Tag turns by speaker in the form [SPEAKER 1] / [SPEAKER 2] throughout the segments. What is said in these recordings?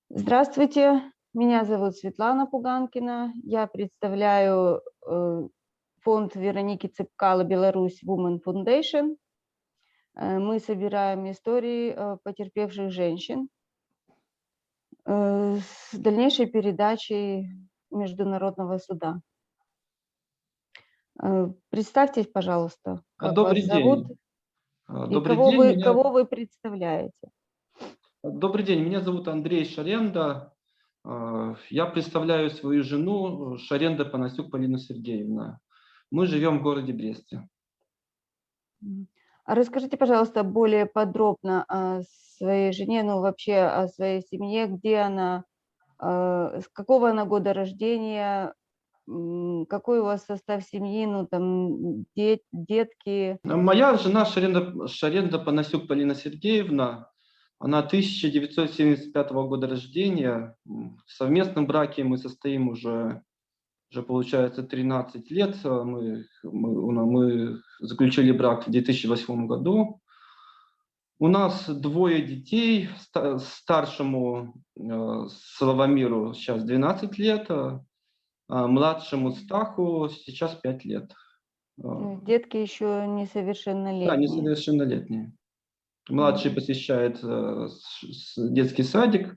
[SPEAKER 1] Здравствуйте, меня зовут Светлана Пуганкина. Я представляю фонд Вероники Цепкало «Беларусь Women Foundation». Мы собираем истории потерпевших женщин с дальнейшей передачей Международного суда. Представьтесь, пожалуйста, как вас
[SPEAKER 2] Добрый
[SPEAKER 1] зовут
[SPEAKER 2] день.
[SPEAKER 1] и
[SPEAKER 2] Добрый день.
[SPEAKER 1] кого вы представляете.
[SPEAKER 2] Добрый день. Меня зовут Андрей Шаренда. Я представляю свою жену Шаренда Панасюк Полину Сергеевна. Мы живем в городе Бресте.
[SPEAKER 1] А расскажите, пожалуйста, более подробно о своей жене, ну вообще о своей семье, где она, с какого она года рождения, какой у вас состав семьи, ну там детки.
[SPEAKER 2] Моя жена Шаренда Панасюк Полина Сергеевна. Она 1975 года рождения. В совместном браке мы состоим уже получается 13 лет. Мы заключили брак в 2008 году. У нас двое детей. Старшему Славомиру сейчас 12 лет, а младшему Стаху сейчас 5 лет.
[SPEAKER 1] Детки еще
[SPEAKER 2] Да,
[SPEAKER 1] несовершеннолетние.
[SPEAKER 2] несовершеннолетние. Младший посещает детский садик,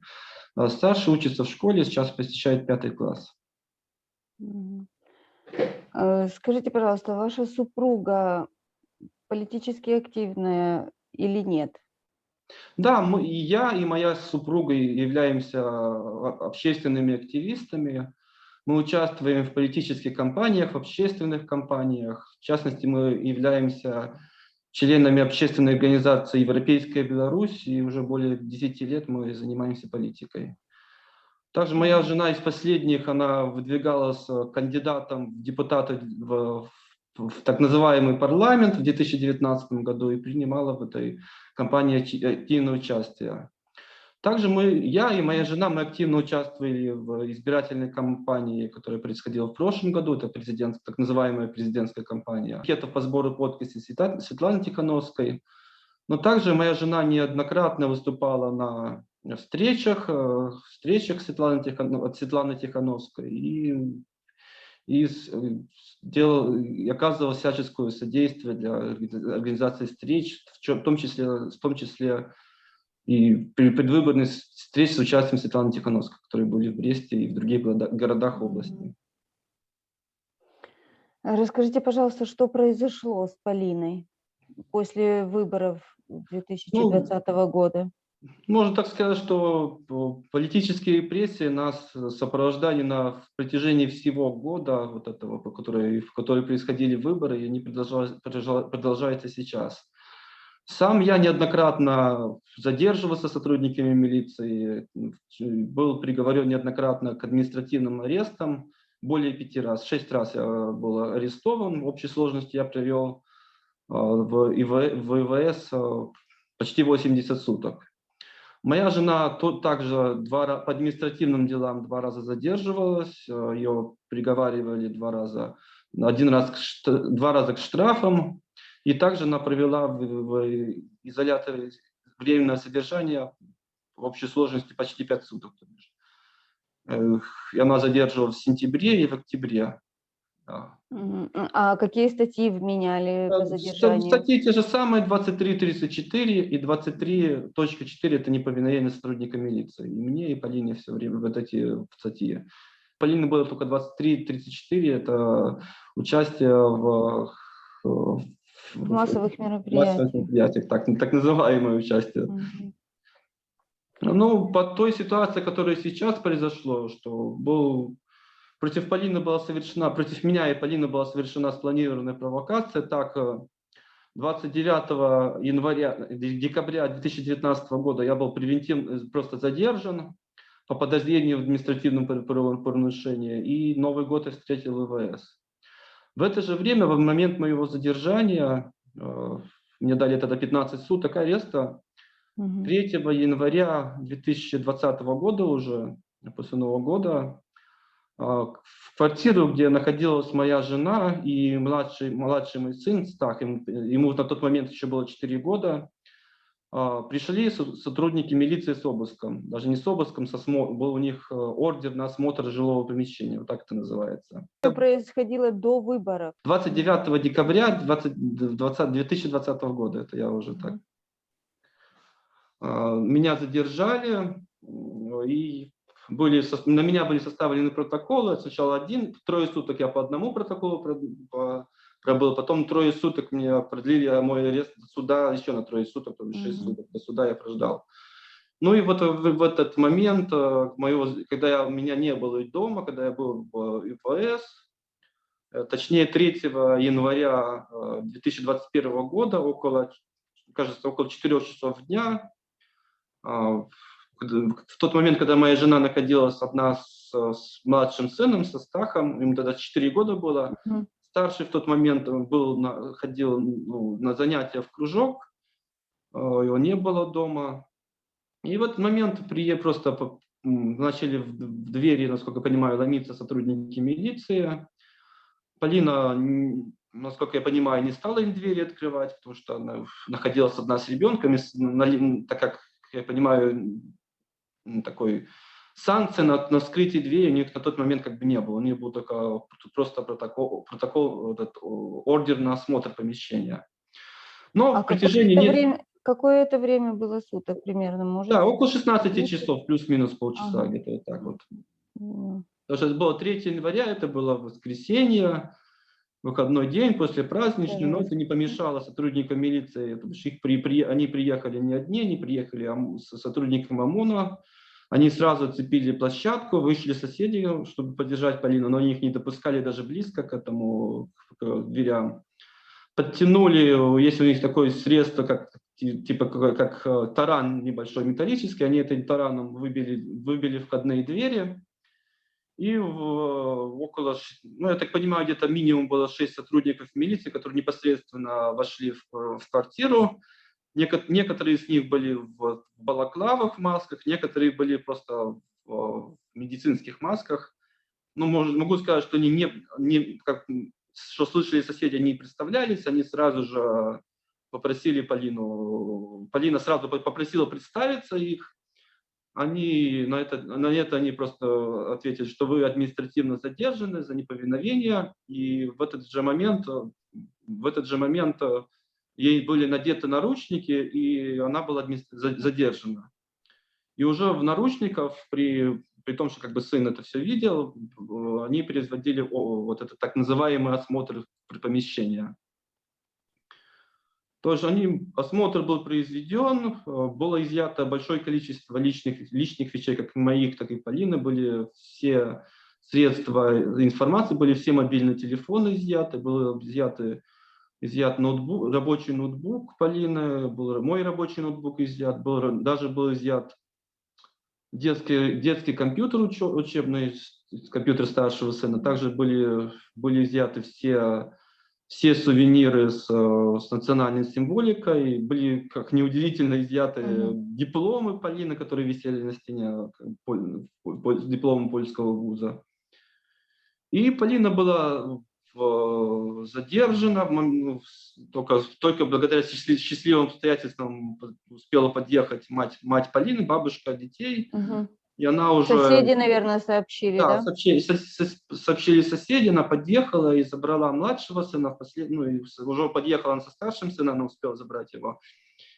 [SPEAKER 2] а старший учится в школе, сейчас посещает 5 класс.
[SPEAKER 1] Скажите, пожалуйста, ваша супруга политически активная или нет?
[SPEAKER 2] Да, и я, и моя супруга являемся общественными активистами. Мы участвуем в политических кампаниях, в общественных кампаниях. В частности, мы являемся членами общественной организации «Европейская Беларусь», и уже более 10 лет мы занимаемся политикой. Также моя жена из последних, она выдвигалась кандидатом в депутаты в так называемый парламент в 2019 году и принимала в этой кампании активное участие. Также я и моя жена, мы активно участвовали в избирательной кампании, которая происходила в прошлом году. Это так называемая президентская кампания. Анкета по сбору подписей Светланы Тихановской. Но также моя жена неоднократно выступала на встречах от Светланы Тихановской и оказывала всяческое содействие для организации встреч, в том числе и предвыборных встреч с участием Светланы Тихановской, которые были в Бресте и в других городах области.
[SPEAKER 1] Расскажите, пожалуйста, что произошло с Полиной после выборов 2020 года?
[SPEAKER 2] Можно так сказать, что политические репрессии нас сопровождали в протяжении всего года, вот этого, в который происходили выборы, и они продолжаются сейчас. Сам я неоднократно задерживался сотрудниками милиции, был приговорен неоднократно к административным арестам, более 5 раз. 6 раз я был арестован, в общей сложности я провел в ИВС почти 80 суток. Моя жена также по административным делам 2 раза задерживалась, ее приговаривали 2 раза, 2 раза к штрафам, и также она провела в изоляторе временное содержание в общей сложности почти 5 суток. И она задерживалась в сентябре и в октябре. Да.
[SPEAKER 1] А какие статьи вменяли по задержанию?
[SPEAKER 2] Статьи те же самые, 23.34 и 23.4 это неповиновение сотрудника милиции. И мне, и Полине все время вот эти статьи. Полине было только 23.34, это участие в
[SPEAKER 1] Массовых мероприятиях.
[SPEAKER 2] так называемое участие. Ну, по той ситуации, которая сейчас произошло, что против меня и Полины была совершена спланированная провокация. Так, 29 декабря 2019 года я был превентивно просто задержан по подозрению в административном правонарушении, и Новый год я встретил в ИВС. В это же время, в момент моего задержания, мне дали тогда 15 суток ареста, 3 января 2020 года уже, после Нового года, в квартиру, где находилась моя жена и младший мой сын Стах, ему на тот момент еще было 4 года, Пришли сотрудники милиции с обыском. Даже не с обыском, был у них ордер на осмотр жилого помещения. Вот так это называется.
[SPEAKER 1] Что происходило до выборов?
[SPEAKER 2] 29 декабря 2020 года. Это я уже так. Меня задержали, и на меня были составлены протоколы. Сначала трое суток я по одному протоколу пробыл, потом 3 суток мне продлили мой арест до суда еще на 3 суток, то есть 6 суток до суда я прождал. Ну и вот в этот момент, когда у меня не было дома, когда я был в ИПС, точнее 3 января 2021 года, кажется, около 4 часов дня, в тот момент, когда моя жена находилась одна с младшим сыном, со Стахом, ему тогда 4 года было, старший в тот момент ходил на занятия в кружок, его не было дома. И в этот момент просто начали в двери, насколько я понимаю, ломиться сотрудники милиции. Полина, насколько я понимаю, не стала им двери открывать, потому что она находилась одна с ребенком, так как, я понимаю, такой санкции на вскрытие двери у них на тот момент как бы не было. У них был только просто протокол ордер на осмотр помещения. Но в протяжении...
[SPEAKER 1] Какое это время было суток примерно? Может?
[SPEAKER 2] Да, около 16 часов, плюс-минус полчаса, где-то вот так вот. Потому что это было 3 января, это было воскресенье, выходной день после праздничный, но это не помешало сотрудникам милиции, потому что они приехали не одни, они приехали с сотрудником ОМОНа, они сразу оцепили площадку, вышли соседи, чтобы поддержать Полину, но они их не допускали даже близко к к дверям. Подтянули, если у них такое средство, как таран небольшой металлический, они этим тараном выбили входные двери. И я так понимаю, где-то минимум было 6 сотрудников милиции, которые непосредственно вошли в квартиру. Некоторые из них были в балаклавах, в масках, некоторые были просто в медицинских масках. Ну, могу сказать, что что слышали соседи, они представлялись, они сразу же попросили Полину. Полина сразу попросила представиться их. На это они просто ответили, что вы административно задержаны за неповиновение. И в этот же момент ей были надеты наручники, и она была задержана. И уже в наручниках, при том, что как бы сын это все видел, они производили вот этот так называемый осмотр помещения. Тоже осмотр был произведен, было изъято большое количество личных вещей, как и моих, так и Полины, были все средства информации, были все мобильные телефоны изъяты, был изъят рабочий ноутбук Полины, был мой рабочий ноутбук изъят, даже был изъят детский компьютер учебный, компьютер старшего сына, также были изъяты все сувениры с национальной символикой, были, как неудивительно, изъяты дипломы Полины, которые висели на стене, с дипломом польского вуза. И Полина была задержана, только благодаря счастливым обстоятельствам успела подъехать мать Полины, бабушка детей. И она уже...
[SPEAKER 1] Соседи, наверное, сообщили,
[SPEAKER 2] да?
[SPEAKER 1] Да,
[SPEAKER 2] сообщили соседи, она подъехала и забрала младшего сына, уже подъехала она со старшим сыном, она успела забрать его,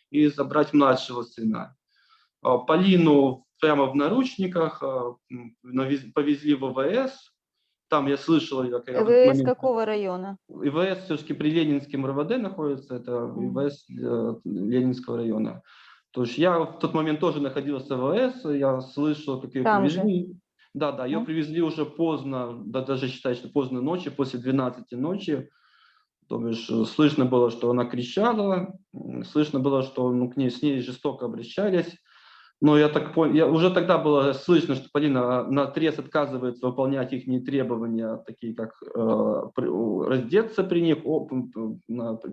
[SPEAKER 2] и забрать младшего сына. Полину прямо в наручниках повезли в ВВС. Там я слышал...
[SPEAKER 1] ВВС какого района?
[SPEAKER 2] ИВС все-таки при Ленинском РВД находится, это ИВС Ленинского района. То есть я в тот момент тоже находился в ВВС, я слышал, как ее привезли. Да, ее привезли уже поздно, даже считаю, что поздно ночи, после 12 ночи. То бишь слышно было, что она кричала, слышно было, что с ней жестоко обращались. Но я так понял, уже тогда было слышно, что Полина наотрез отказывается выполнять их требования, такие как раздеться при них,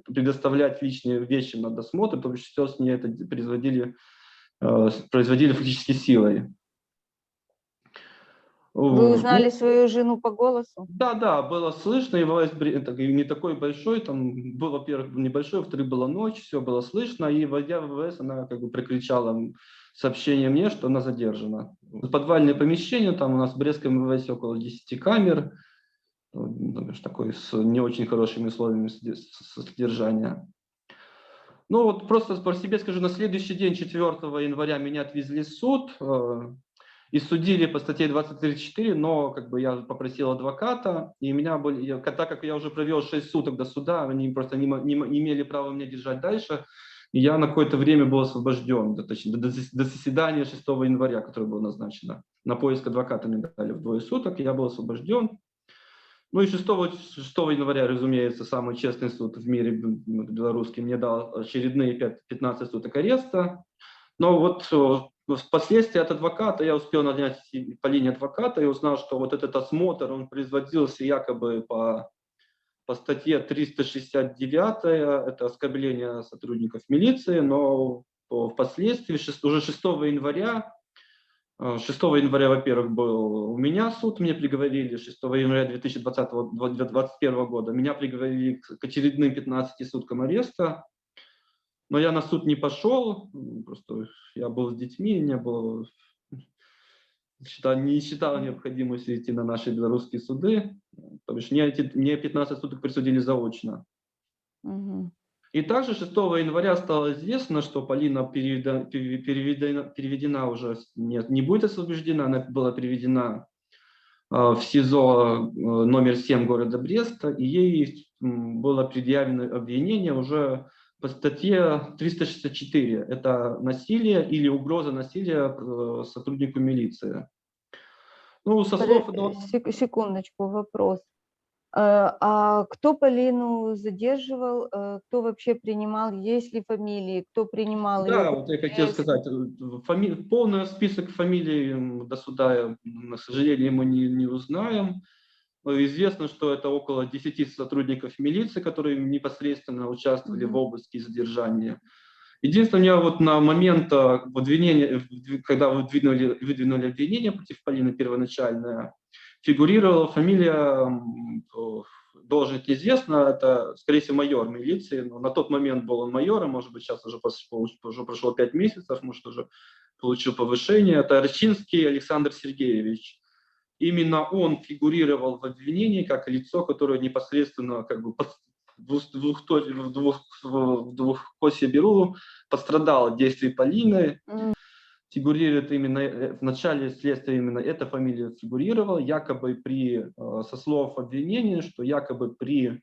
[SPEAKER 2] предоставлять личные вещи на досмотр, потому что все с ней это производили фактически силой.
[SPEAKER 1] Вы узнали
[SPEAKER 2] Ну,
[SPEAKER 1] свою жену по голосу?
[SPEAKER 2] да, да, было слышно, и это не такой большой, там был, во-первых, небольшой, во-вторых, была ночь, все было слышно, и войдя в ВВС, она как бы прокричала сообщение мне, что она задержана. Подвальное помещение, там у нас в Брестском ВВС около 10 камер, такой с не очень хорошими условиями содержания. Ну вот просто по себе скажу, на следующий день, 4 января, меня отвезли в суд, и судили по статье 2034, но как бы я попросил адвоката, и меня так как я уже провел 6 суток до суда, они просто не имели права меня держать дальше, и я на какое-то время был освобожден, точнее, до заседания 6 января, которое было назначено. На поиск адвоката мне дали в 2 суток, и я был освобожден. Ну и 6 января, разумеется, самый честный суд в мире белорусский мне дал очередные 15 суток ареста. Но вот впоследствии от адвоката я успел нанять по линии адвоката и узнал, что вот этот осмотр, он производился якобы по статье 369, это оскорбление сотрудников милиции, но впоследствии, уже 6 января, во-первых, был у меня суд, мне приговорили 6 января 2021 года, меня приговорили к очередным 15 суткам ареста, но я на суд не пошел, просто я был с детьми, не считал необходимости идти на наши белорусские суды, то есть мне 15 суток присудили заочно.
[SPEAKER 1] Мгм.
[SPEAKER 2] И также 6 января стало известно, что Полина переведена уже, не будет освобождена, она была переведена в СИЗО номер 7 города Бреста, и ей было предъявлено обвинение уже по статье 364. Это насилие или угроза насилия сотруднику милиции. Ну, со слов
[SPEAKER 1] Секундочку, вопрос. А кто Полину задерживал? Кто вообще принимал? Есть ли фамилии? Кто принимал ее
[SPEAKER 2] Да, вот я хотел
[SPEAKER 1] тест?
[SPEAKER 2] сказать, полный список фамилий до суда, к сожалению, мы не узнаем. Известно, что это около 10 сотрудников милиции, которые непосредственно участвовали в
[SPEAKER 1] Мгм.
[SPEAKER 2] обыске и задержании. Единственное, у меня вот на момент обвинения, когда выдвинули обвинение против Полины первоначальное, фигурировала фамилия, должность неизвестна, это, скорее всего, майор милиции, но на тот момент был он майором, может быть, сейчас уже прошло 5 месяцев, может, уже получил повышение. Это Рачинский Александр Сергеевич. Именно он фигурировал в обвинении как лицо, которое непосредственно как бы в двухкосе Беру пострадало от действий Полины.
[SPEAKER 1] М,
[SPEAKER 2] Фигурирует именно в начале следствия, именно эта фамилия фигурировала, якобы со слов обвинения, что якобы при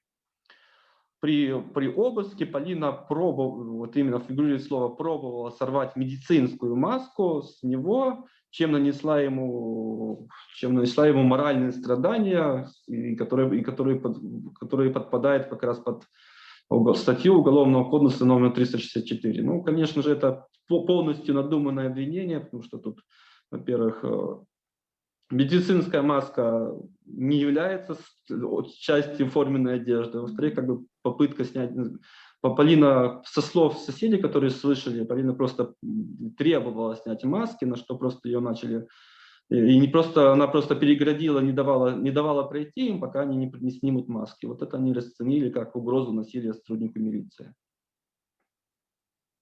[SPEAKER 2] обыске Полина пробовала, вот именно фигурирует слово «пробовала» сорвать медицинскую маску с него, чем нанесла ему моральные страдания, которые подпадают как раз под статью Уголовного кодекса номер 364. Ну, конечно же, это полностью надуманное обвинение, потому что тут, во-первых, медицинская маска не является частью форменной одежды. Во-вторых, как бы попытка снять... Полина, со слов соседей, которые слышали, Полина просто требовала снять маски, на что просто ее начали... И не просто, она просто переградила, не давала пройти им, пока они не снимут маски. Вот это они расценили как угрозу насилия сотруднику милиции.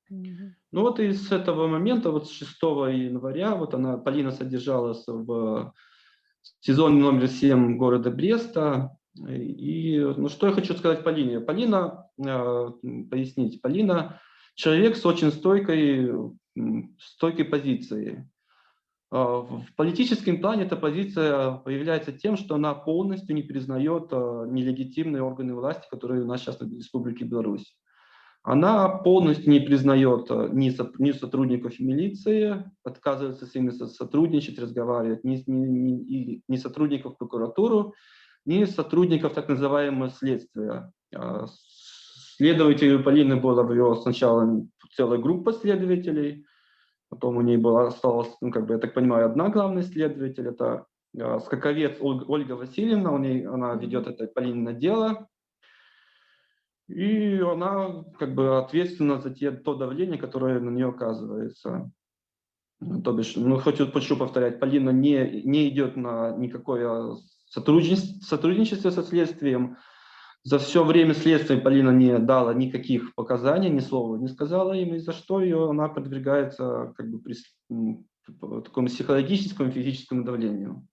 [SPEAKER 1] мгм.
[SPEAKER 2] Ну вот и с этого момента, вот с 6 января, вот Полина содержалась в сезоне номер 7 города Бреста. И ну, что я хочу сказать Полине. Пояснить, Полина человек с очень стойкой позицией. В политическом плане эта позиция появляется тем, что она полностью не признает нелегитимные органы власти, которые у нас сейчас в Республике Беларусь. Она полностью не признает ни сотрудников милиции, отказывается с ними сотрудничать, разговаривать, ни сотрудников прокуратуры, ни сотрудников так называемого следствия. Следователю Полины была сначала целая группа следователей, потом у ней осталась, ну, как бы, я так понимаю, одна главная следователь, это Скаковец Ольга Васильевна, она ведет это Полинино дело. И она как бы ответственна за то давление, которое на нее оказывается. То бишь, ну, хочу повторять, Полина не идет на никакое сотрудничество со следствием. За все время следствия Полина не дала никаких показаний, ни слова не сказала им, и за что она подвергается как бы такому психологическому, физическому давлению.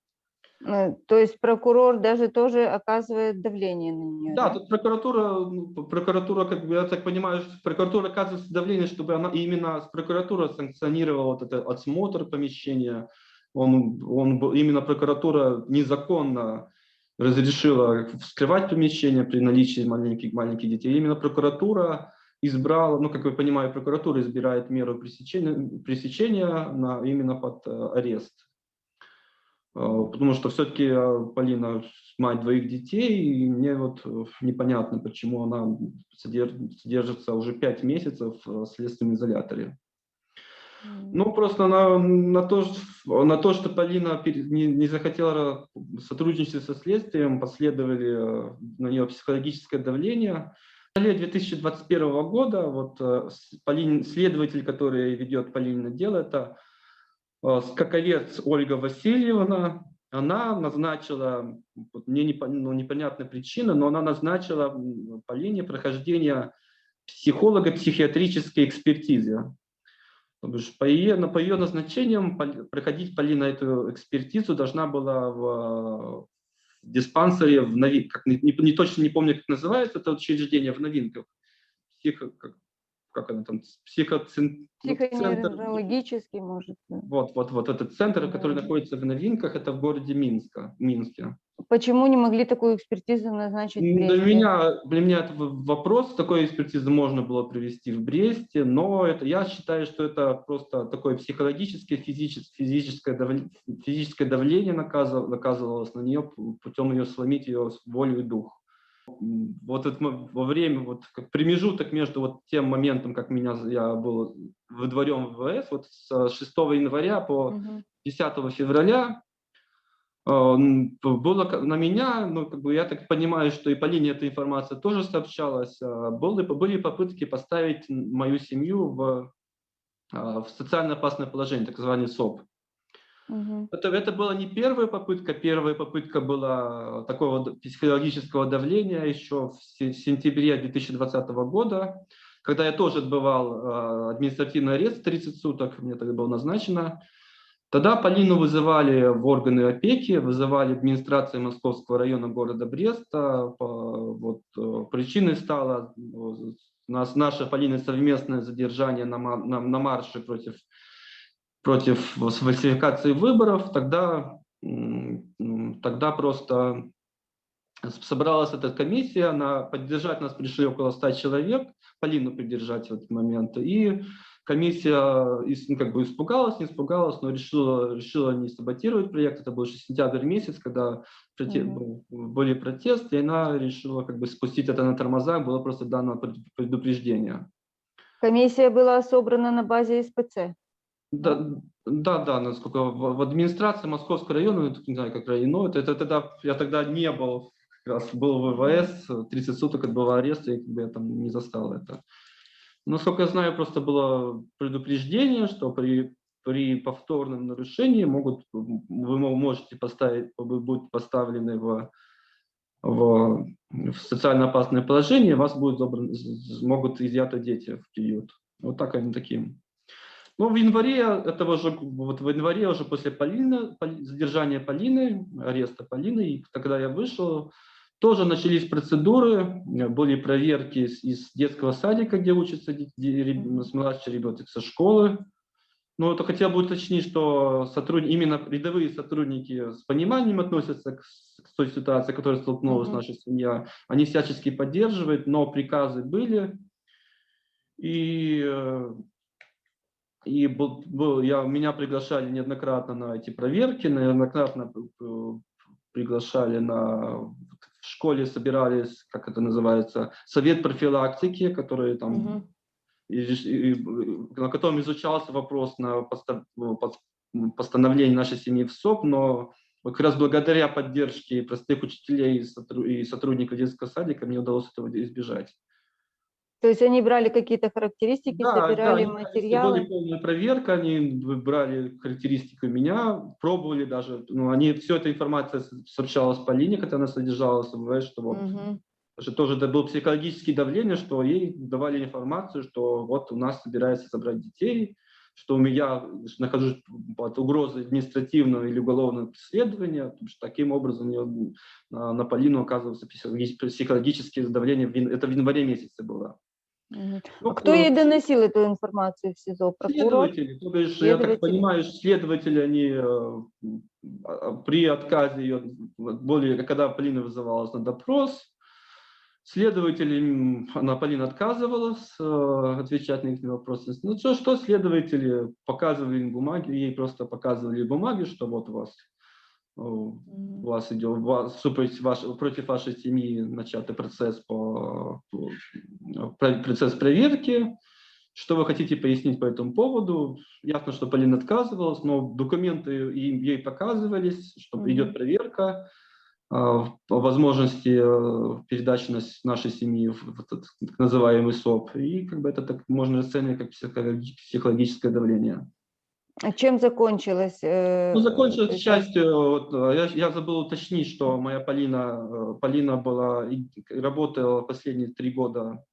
[SPEAKER 1] То есть прокурор даже тоже оказывает давление на нее,
[SPEAKER 2] Да,
[SPEAKER 1] да?
[SPEAKER 2] тут прокуратура, как бы, я так понимаю, прокуратура оказывает давление, чтобы именно прокуратура санкционировала вот этот осмотр помещения. Именно прокуратура незаконно разрешила вскрывать помещение при наличии маленьких детей. Именно прокуратура избрала, ну, как вы понимаете, прокуратура избирает меру пресечения именно под арест. Потому что все-таки Полина мать двоих детей, и мне вот непонятно, почему она содержится уже 5 месяцев в следственном изоляторе. Ну, просто на то, что Полина не захотела сотрудничать со следствием, последовали на нее психологическое давление. В феврале 2021 года вот следователь, который ведет Полинино дело, это Скаковец Ольга Васильевна, она назначила, мне непонятная причина, но она назначила Полине прохождение психолого-психиатрической экспертизы. По ее назначениям проходить Полина эту экспертизу должна была в диспансере, точно не помню, как называется это учреждение, в Новинках. Как она там, центр.
[SPEAKER 1] Психоневрологический, может.
[SPEAKER 2] Вот этот центр, который находится в Новинках, это в городе Минске.
[SPEAKER 1] Почему не могли такую экспертизу назначить в
[SPEAKER 2] Для
[SPEAKER 1] Бресте?
[SPEAKER 2] меня это вопрос, такой экспертизы можно было провести в Бресте, но я считаю, что это просто такое психологическое, физическое давление наказывалось на нее путем ее сломить ее волю и дух. Вот это во время, вот как промежуток между вот тем моментом, как я был выдворен в ВВС, вот с 6 января по 10 февраля, было на меня, ну, как бы я так понимаю, что и Полине эта информация тоже сообщалась, были попытки поставить мою семью в социально опасное положение, так называемый СОП. Это была не первая попытка была такого психологического давления еще в сентябре 2020 года, когда я тоже отбывал административный арест 30 суток, мне тогда было назначено. Тогда Полину вызывали в органы опеки, вызывали администрации Московского района города Бреста. Причиной стало наше Полиной совместное задержание на марше против фальсификации выборов. Тогда просто собралась эта комиссия, поддержать нас пришли около 100 человек, Полину поддержать в этот момент. И комиссия как бы испугалась, не испугалась, но решила не саботировать проект. Это был уже сентябрь месяц, когда были протесты, и она решила как бы спустить это на тормоза, было просто дано предупреждение.
[SPEAKER 1] Комиссия была собрана на базе СПЦ?
[SPEAKER 2] Да, насколько в администрации Московского района, не знаю, как район, я тогда не был, как раз был в ВВС, 30 суток отбыл ареста, и я там не застал это. Насколько я знаю, просто было предупреждение, что при повторном нарушении вы можете будут поставлены в социально опасное положение, вас могут изъяты дети в приют. Вот так они такие. Но в январе уже после задержания Полины, ареста Полины, и тогда я вышел, тоже начались процедуры, были проверки из детского садика, где учатся младшие ребята, со школы. Но это хотел бы уточнить, что именно рядовые сотрудники с пониманием относятся к той ситуации, с которой столкнулась наша семья. Они всячески поддерживают, но приказы были. Меня приглашали неоднократно на эти проверки, неоднократно приглашали в школе собирались, как это называется, совет профилактики, который там, на котором изучался вопрос на постановление нашей семьи в СОП, но как раз благодаря поддержке простых учителей и сотрудников детского садика мне удалось этого избежать.
[SPEAKER 1] То есть они брали какие-то характеристики,
[SPEAKER 2] Да, да,
[SPEAKER 1] собирали
[SPEAKER 2] они брали, если была
[SPEAKER 1] материалы?
[SPEAKER 2] полная проверка, они брали характеристику меня, пробовали даже, ну, они, все эта информация сообщалась Полине, когда она содержалась в ВВС, что вот,
[SPEAKER 1] Мгм.
[SPEAKER 2] что тоже это было психологическое давление, что ей давали информацию, что вот у нас собирается забрать детей, что у меня нахожусь под угрозой административного или уголовного преследования, потому что таким образом на Полину оказывается психологическое давление, это в январе месяце было.
[SPEAKER 1] Мгм. А кто
[SPEAKER 2] Ну,
[SPEAKER 1] ей доносил эту информацию в СИЗО? Прокурор?
[SPEAKER 2] следователи, то бишь, я так
[SPEAKER 1] Следователи?
[SPEAKER 2] понимаю, следователи, они при отказе ее, более, когда Полина вызывалась на допрос, следователи, она, Полина, отказывалась отвечать на их вопросы. Ну что следователи показывали им бумаги, ей просто показывали бумаги, что вот у
[SPEAKER 1] Мгм.
[SPEAKER 2] вас идет, против вашей семьи начатый процесс процесс проверки. Что вы хотите пояснить по этому поводу? Ясно, что Полина отказывалась, но документы ей показывались, что идет
[SPEAKER 1] Мгм.
[SPEAKER 2] проверка по возможности передачи нашей семьи в этот так называемый СОП. И как бы это так можно расценивать как психологическое давление.
[SPEAKER 1] А чем закончилось?
[SPEAKER 2] Ну,
[SPEAKER 1] То
[SPEAKER 2] закончилось, к
[SPEAKER 1] есть
[SPEAKER 2] счастью, вот, я забыл уточнить, что моя Полина была, работала последние 3 года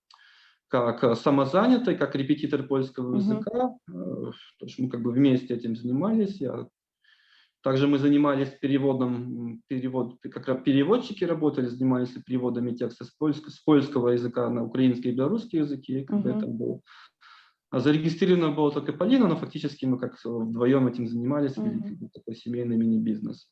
[SPEAKER 2] как самозанятый, как репетитор польского
[SPEAKER 1] Мгм.
[SPEAKER 2] языка, то есть мы как бы вместе этим занимались. Также мы занимались как раз переводчики работали, занимались переводами текста с польского языка на украинский и белорусский языки, как бы это
[SPEAKER 1] Мгм.
[SPEAKER 2] был. А зарегистрирована была только Полина, но фактически мы как вдвоем этим занимались, вели
[SPEAKER 1] Мгм.
[SPEAKER 2] как бы такой семейный мини-бизнес.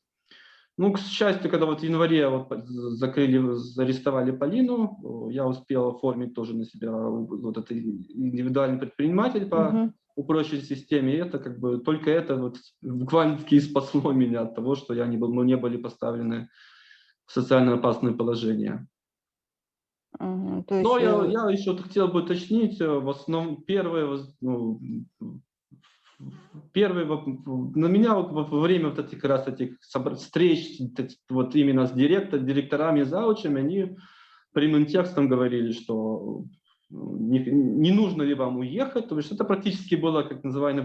[SPEAKER 2] Ну, к счастью, когда вот в январе вот арестовали Полину, я успел оформить тоже на себя вот это индивидуальный предприниматель по
[SPEAKER 1] Мгм.
[SPEAKER 2] упрощенной системе. И это как бы только это вот буквально-таки и спасло меня от того, что мы не были поставлены в социально опасное положение.
[SPEAKER 1] Мгм. То
[SPEAKER 2] Но
[SPEAKER 1] есть
[SPEAKER 2] я еще хотел бы уточнить, в основном на меня вот во время вот этих раз этих встреч вот именно с директорами, заучами, они прямым текстом говорили, что не нужно ли вам уехать, то есть это практически было, как называемое,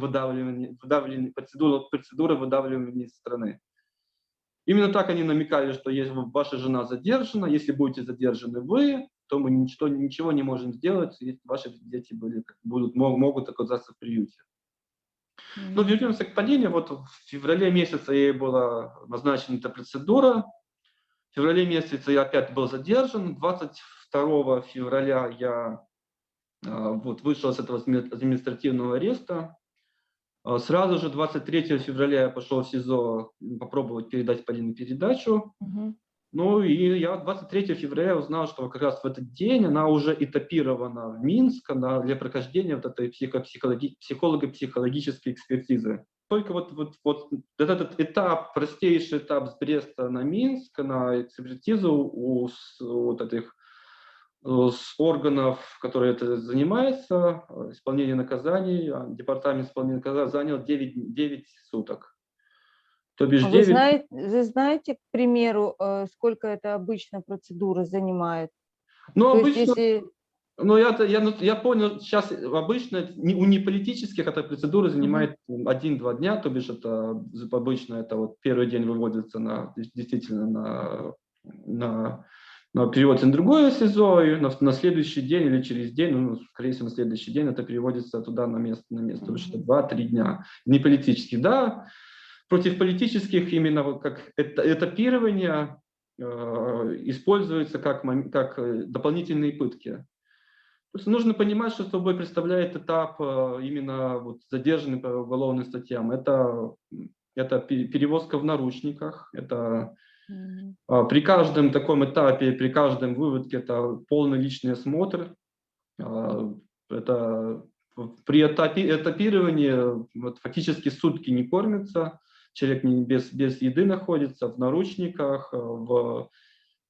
[SPEAKER 2] процедура выдавливания из страны. Именно так они намекали, что если ваша жена задержана, если будете задержаны вы, то мы ничего не можем сделать, если ваши дети могут оказаться в приюте. Но
[SPEAKER 1] мгм.
[SPEAKER 2] вернемся к Полине. Вот в феврале месяце ей была назначена эта процедура. В феврале месяце я опять был задержан. 22 февраля я вот, вышел с этого административного ареста. Сразу же 23 февраля я пошел в СИЗО попробовать передать Полине передачу.
[SPEAKER 1] Мгм.
[SPEAKER 2] Ну и я 23 февраля узнал, что как раз в этот день она уже этапирована в Минск для прохождения вот этой психолого-психологической экспертизы. Только вот этот этап, простейший этап с Бреста на Минск, на экспертизу вот этих с органов, которые это занимаются, исполнение наказаний, департамент исполнения наказаний занял 9 суток. То бишь 9.
[SPEAKER 1] Вы знаете, к примеру, сколько это обычно процедура занимает?
[SPEAKER 2] Ну,
[SPEAKER 1] То есть
[SPEAKER 2] обычно.
[SPEAKER 1] если...
[SPEAKER 2] Ну, я понял, сейчас обычно у неполитических эта процедура
[SPEAKER 1] Мгм.
[SPEAKER 2] занимает 1-2 дня, то бишь это обычно это вот первый день выводится действительно на перевод на другое СИЗО, и на следующий день или через день, ну, скорее всего, на следующий день это переводится туда на место, то бишь это
[SPEAKER 1] Мгм.
[SPEAKER 2] 2-3 дня. Неполитических, да, против политических именно вот как этапирование используется как дополнительные пытки. То есть нужно понимать, что собой представляет этап именно вот задержанный по уголовным статьям. Это перевозка в наручниках, это
[SPEAKER 1] Мгм.
[SPEAKER 2] при каждом таком этапе, при каждом выводке это полный личный осмотр. а, Это при этапировании вот, фактически сутки не кормится, человек без еды находится, в наручниках, в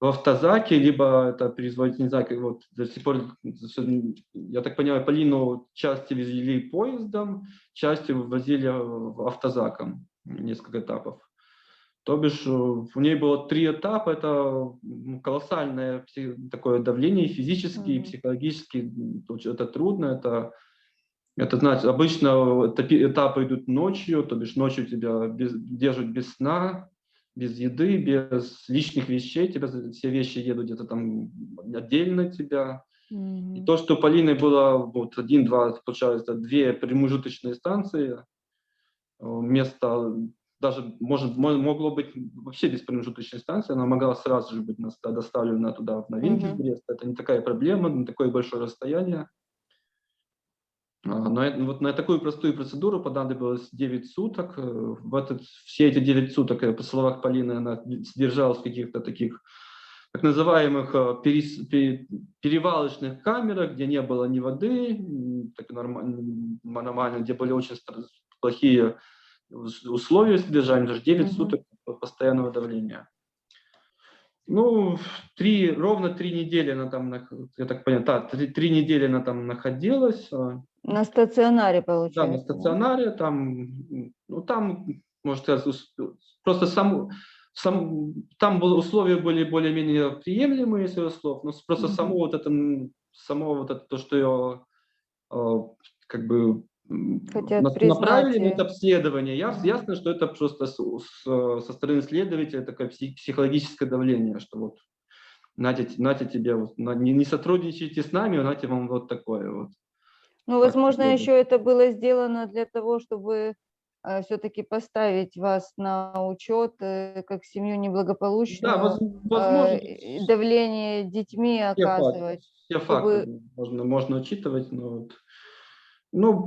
[SPEAKER 2] автозаке, либо это производитель, не знаю, как вот до сих пор, я так понимаю, Полину части везли поездом, части вывозили автозаком, несколько этапов. То бишь у нее было 3 этапа, это колоссальное такое давление, и физически, и психологически, это трудно, это значит, обычно этапы идут ночью, то бишь ночью тебя держат без сна, без еды, без лишних вещей, тебя все вещи едут где-то там отдельно от тебя. И то, что у Полины было вот 1-2, получается, 2 промежуточные станции, вместо даже могло быть вообще без промежуточной станции, она могла сразу же быть доставлена туда, в новинки в Брест. Это не такая проблема, не такое большое расстояние. Вот на такую простую процедуру понадобилось 9 суток. Все эти 9 суток, по словах Полины, она содержалась в каких-то таких так называемых перевалочных камерах, где не было ни воды, так нормально, где были очень плохие условия содержания, даже 9 суток постоянного давления. Ну, ровно 3 недели она там, я так понял, 3 недели она там находилась.
[SPEAKER 1] На стационаре,
[SPEAKER 2] Да,
[SPEAKER 1] получается.
[SPEAKER 2] на стационаре, там, ну, там, можно сказать, просто там условия были более-менее приемлемые, из ее слов, но просто само вот это, то, что ее как бы
[SPEAKER 1] Хотят
[SPEAKER 2] направили на
[SPEAKER 1] признать.
[SPEAKER 2] это обследование, ясно, что это просто со стороны следователя такое психологическое давление, что вот нате тебе, вот, не сотрудничайте с нами, нате вам вот такое вот.
[SPEAKER 1] Ну, возможно, еще это было сделано для того, чтобы все-таки поставить вас на учет как семью
[SPEAKER 2] Да,
[SPEAKER 1] неблагополучную,
[SPEAKER 2] возможно,
[SPEAKER 1] давление детьми оказывать,
[SPEAKER 2] все
[SPEAKER 1] чтобы...
[SPEAKER 2] факты можно учитывать, но вот, ну,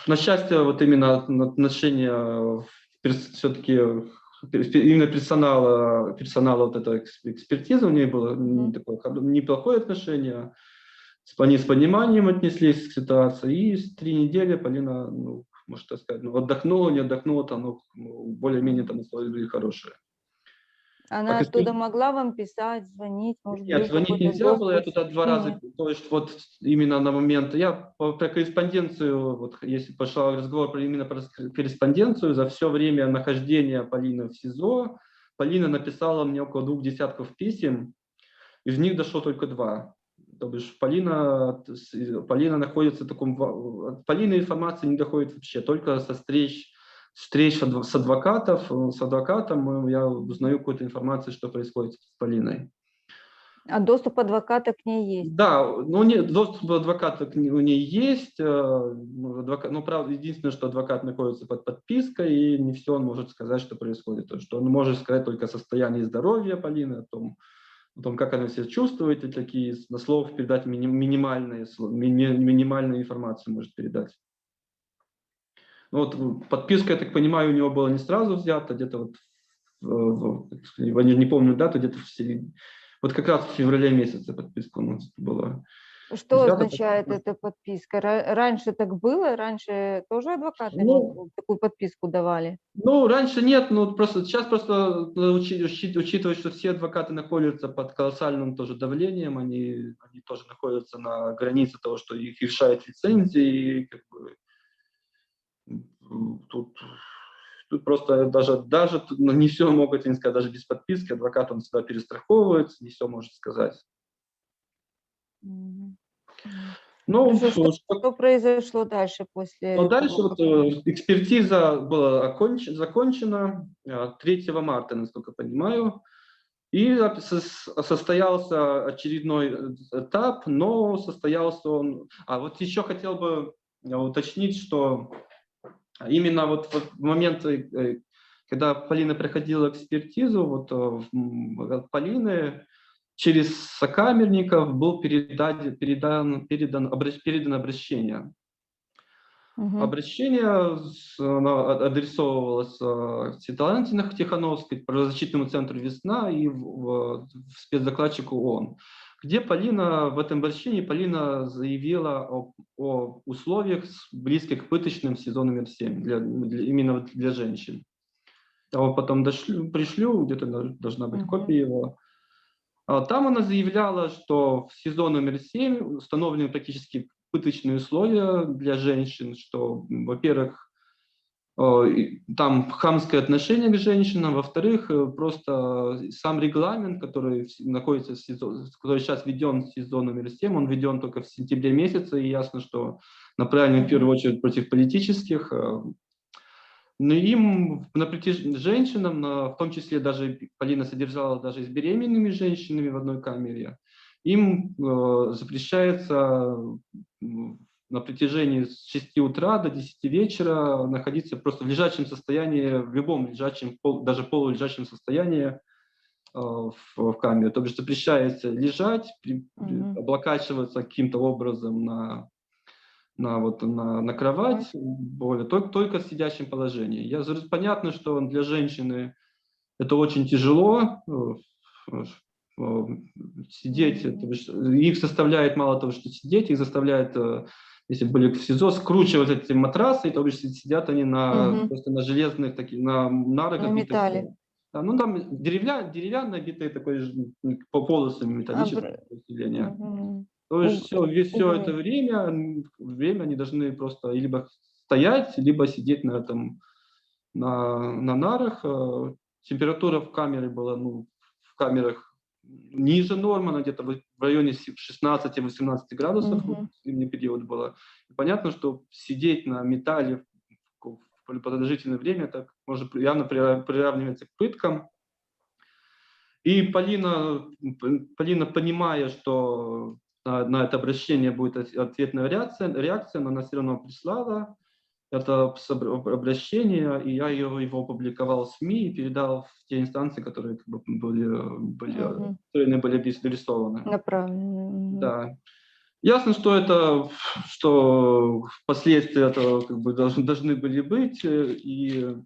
[SPEAKER 2] на счастье, вот именно отношения все-таки именно персонала вот этой экспертизы у нее было такое неплохое отношение. Они с пониманием отнеслись к ситуации, и 3 недели Полина, ну, можно так сказать, ну, отдохнула, не отдохнула, там, ну, более-менее там условия были хорошие.
[SPEAKER 1] Она
[SPEAKER 2] Так,
[SPEAKER 1] оттуда могла вам писать, звонить, может,
[SPEAKER 2] нет,
[SPEAKER 1] был
[SPEAKER 2] звонить
[SPEAKER 1] какой-то
[SPEAKER 2] нельзя было, я
[SPEAKER 1] доступ?
[SPEAKER 2] туда 2 раза,
[SPEAKER 1] Нет.
[SPEAKER 2] то есть вот именно на момент, я про корреспонденцию, вот если пошел разговор именно про корреспонденцию, за все время нахождения Полины в СИЗО, Полина написала мне около 2 десятков писем, из них дошло только 2. То бишь Полина находится в таком... От Полины информации не доходит вообще, только со встреч с адвокатом я узнаю какую-то информацию, что происходит с Полиной.
[SPEAKER 1] А доступ адвоката к ней есть?
[SPEAKER 2] Да, ну, доступ адвоката у нее есть, ну, правда, единственное, что адвокат находится под подпиской, и не все он может сказать, что происходит. То, что он может сказать только о состоянии здоровья Полины, о том, как она себя чувствует, и такие на словах передать минимальную информацию может передать. Ну, вот подписка, я так понимаю, у него была не сразу взята, где-то вот, я не помню дату, где-то в середине, вот как раз в феврале месяце подписка у нас была
[SPEAKER 1] Что
[SPEAKER 2] взята.
[SPEAKER 1] означает эта подписка? Раньше так было? Раньше тоже адвокаты
[SPEAKER 2] Ну,
[SPEAKER 1] такую подписку давали?
[SPEAKER 2] ну, раньше нет, ну, сейчас просто учитывать, что все адвокаты находятся под колоссальным тоже давлением, они тоже находятся на границе того, что их лишают лицензии, и как бы, тут просто даже не все могут не сказать, даже без подписки адвокат он всегда перестраховывается, не все может сказать. Ну,
[SPEAKER 1] Хорошо, что произошло дальше после
[SPEAKER 2] дальше
[SPEAKER 1] того,
[SPEAKER 2] вот,
[SPEAKER 1] как она...
[SPEAKER 2] экспертиза была закончена 3 марта, насколько понимаю, и состоялся очередной этап, но состоялся он... вот еще хотел бы уточнить, что именно вот в момент, когда Полина проходила экспертизу, вот от Полины через сокамерников был передано обращение. Обращение адресовывалось Светлане Тихановской, правозащитному центру «Весна» и в спецдокладчику ООН, где в этом обращении Полина заявила о условиях, близких к пыточным в СИЗО номер 7, именно для женщин. Я его потом пришлю, где-то должна быть копия его. Там она заявляла, что в СИЗО номер 7 установлены практически пыточные условия для женщин, что, во-первых, Там хамское отношение к женщинам, во-вторых, просто сам регламент, который находится в СИЗО, который сейчас введен в СИЗО номер 7, он введен только в сентябре месяце, и ясно, что направлен в первую очередь против политических. Но им женщинам, в том числе даже Полина содержала даже и с беременными женщинами в одной камере, им запрещается на протяжении с 6 утра до 10 вечера находиться просто в лежачем состоянии, в любом лежачем, даже полулежачем состоянии в камере. То есть запрещается лежать, облокачиваться каким-то образом на кровать, только в сидящем положении. Понятно, что для женщины это очень тяжело, сидеть, их заставляет мало того, что сидеть, их заставляет, если были в СИЗО, скручивать эти матрасы, то есть сидят они просто на железных, на нарах,
[SPEAKER 1] на металле.
[SPEAKER 2] Да, ну там деревянные, битые такой по полосам металлического разделения. То есть все это время они должны просто либо стоять, либо сидеть на нарах. Температура в камере была, в камерах ниже нормы, она где-то в районе 16-18 градусов в зимний период было. И понятно, что сидеть на металле в продолжительное время так может явно приравниваться к пыткам. И Полина, понимая, что на это обращение будет ответная реакция, но она все равно прислала это обращение, и я его опубликовал в СМИ и передал в те инстанции, которые были нарисованы.
[SPEAKER 1] Направлены.
[SPEAKER 2] Да. Ясно, что последствия этого должны были быть, и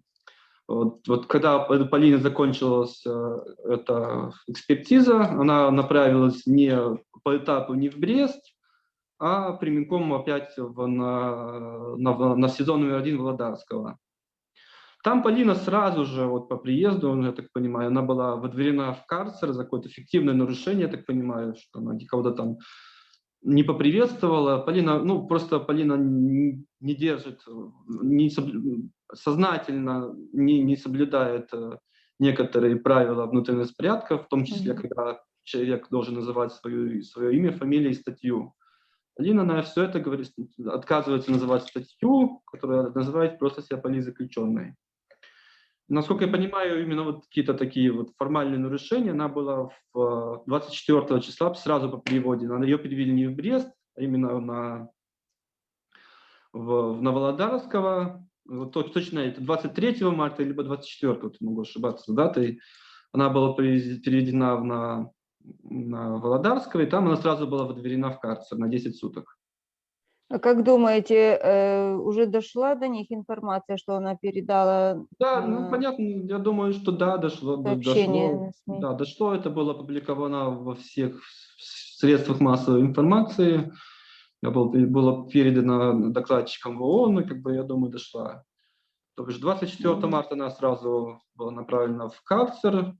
[SPEAKER 2] вот когда Полине закончилась эта экспертиза, она направилась не по этапу не в Брест, а прямиком опять на СИЗО номер 1 Володарского. Там Полина сразу же, по приезду, я так понимаю, она была выдворена в карцер за какое-то фиктивное нарушение, я так понимаю, что она кого-то там не поприветствовала. Полина не держит, сознательно не соблюдает некоторые правила внутреннего порядка, в том числе, когда человек должен называть свое имя, фамилию и статью. Полина на все это отказывается называть статью, которая называет просто себя политзаключенной. Насколько я понимаю, именно какие-то такие формальные нарушения, она была 24 числа, сразу по переводе, ее перевели не в Брест, а именно на Володарского, точно это 23 марта, либо 24, могу ошибаться датой, она была переведена на Володарского, и там она сразу была выдворена в карцер на 10 суток.
[SPEAKER 1] А как думаете, уже дошла до них информация, что она передала?
[SPEAKER 2] Да, понятно, я думаю, что да, дошло. Да, дошло, это было опубликовано во всех средствах массовой информации, было передано докладчикам в ООН, и я думаю, дошла. То есть 24 марта она сразу была направлена в карцер,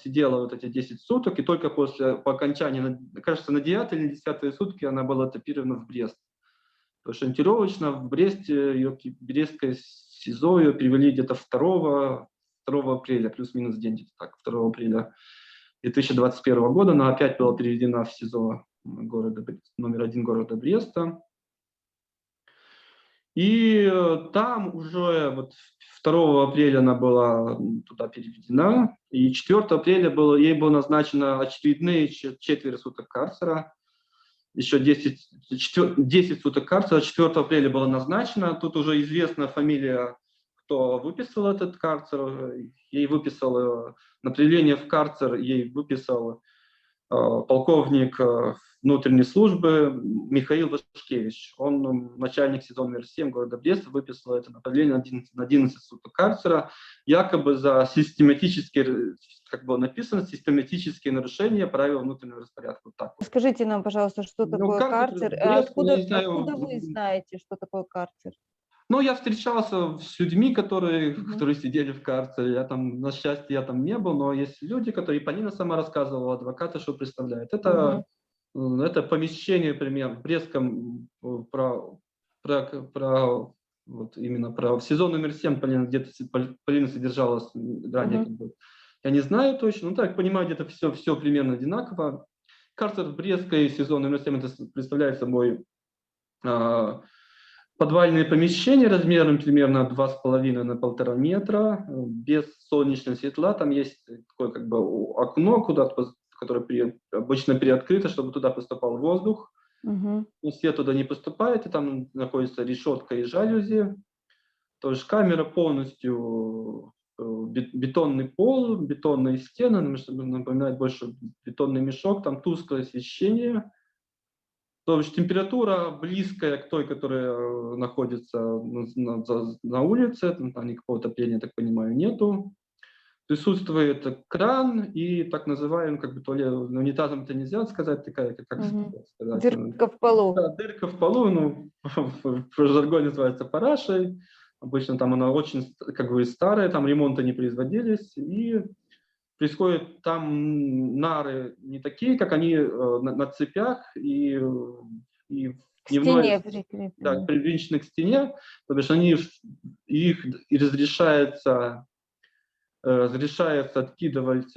[SPEAKER 2] сидела эти 10 суток, и только по окончании, кажется, на 9 или 10 сутки она была этапирована в Брест. Потому что ориентировочно в Бресте, Брестское СИЗО ее перевели где-то 2 апреля, плюс-минус день, где-то так, 2 апреля 2021 года. Она опять была переведена в СИЗО номер 1 города Бреста. И там уже 2 апреля она была туда переведена, и 4 апреля ей было назначено очередные 4 суток карцера, еще 10 суток карцера, 4 апреля было назначено. Тут уже известна фамилия, кто выписал этот карцер. Ей выписал направление в карцер, ей выписал полковник внутренней службы Михаил Вашкевич. Он начальник СИЗО номер 7 города Бреста, выписал это направление на 11 суток карцера, якобы за систематические, как было написано, систематические нарушения правил внутреннего распорядка. Вот так вот.
[SPEAKER 1] Скажите нам, пожалуйста, что такое карцер? Откуда вы знаете, что такое карцер?
[SPEAKER 2] Я встречался с людьми, которые сидели в карцере. На счастье, я там не был, но есть люди, которые, Полина сама рассказывала, адвокаты, что представляют. Это помещение, например, в Брестском Вот именно про в сезон номер 7 Полина где-то Полина содержалась ранее, как бы. Я не знаю точно, но так понимаю, где-то все примерно одинаково. Карцер Брестской сезон номер 7 это представляет собой подвальные помещения размером примерно 2,5 на 1,5 метра, без солнечного светла. Там есть такое как бы окно, которое обычно приоткрыто, чтобы туда поступал воздух.
[SPEAKER 1] Мгм.
[SPEAKER 2] Но свет туда не поступает, и там находится решетка и жалюзи. То есть камера полностью бетонный пол, бетонные стены, чтобы напоминать больше бетонный мешок, там тусклое освещение. То есть температура близкая к той, которая находится на улице, там никакого отопления, так понимаю, нету. Присутствует кран и так называемый, как бы туалет, унитазом это нельзя сказать, такая, как
[SPEAKER 1] Мгм.
[SPEAKER 2] сказать,
[SPEAKER 1] Дырка в полу.
[SPEAKER 2] да, дырка в полу, ну, в жаргоне называется парашей. Обычно там она очень, как бы, старая, там ремонта не производились, и происходит там нары не такие, как они на цепях и
[SPEAKER 1] К
[SPEAKER 2] дневной,
[SPEAKER 1] стене
[SPEAKER 2] да,
[SPEAKER 1] прикреплены.
[SPEAKER 2] привинчены к стене, то бишь они их и разрешается откидывать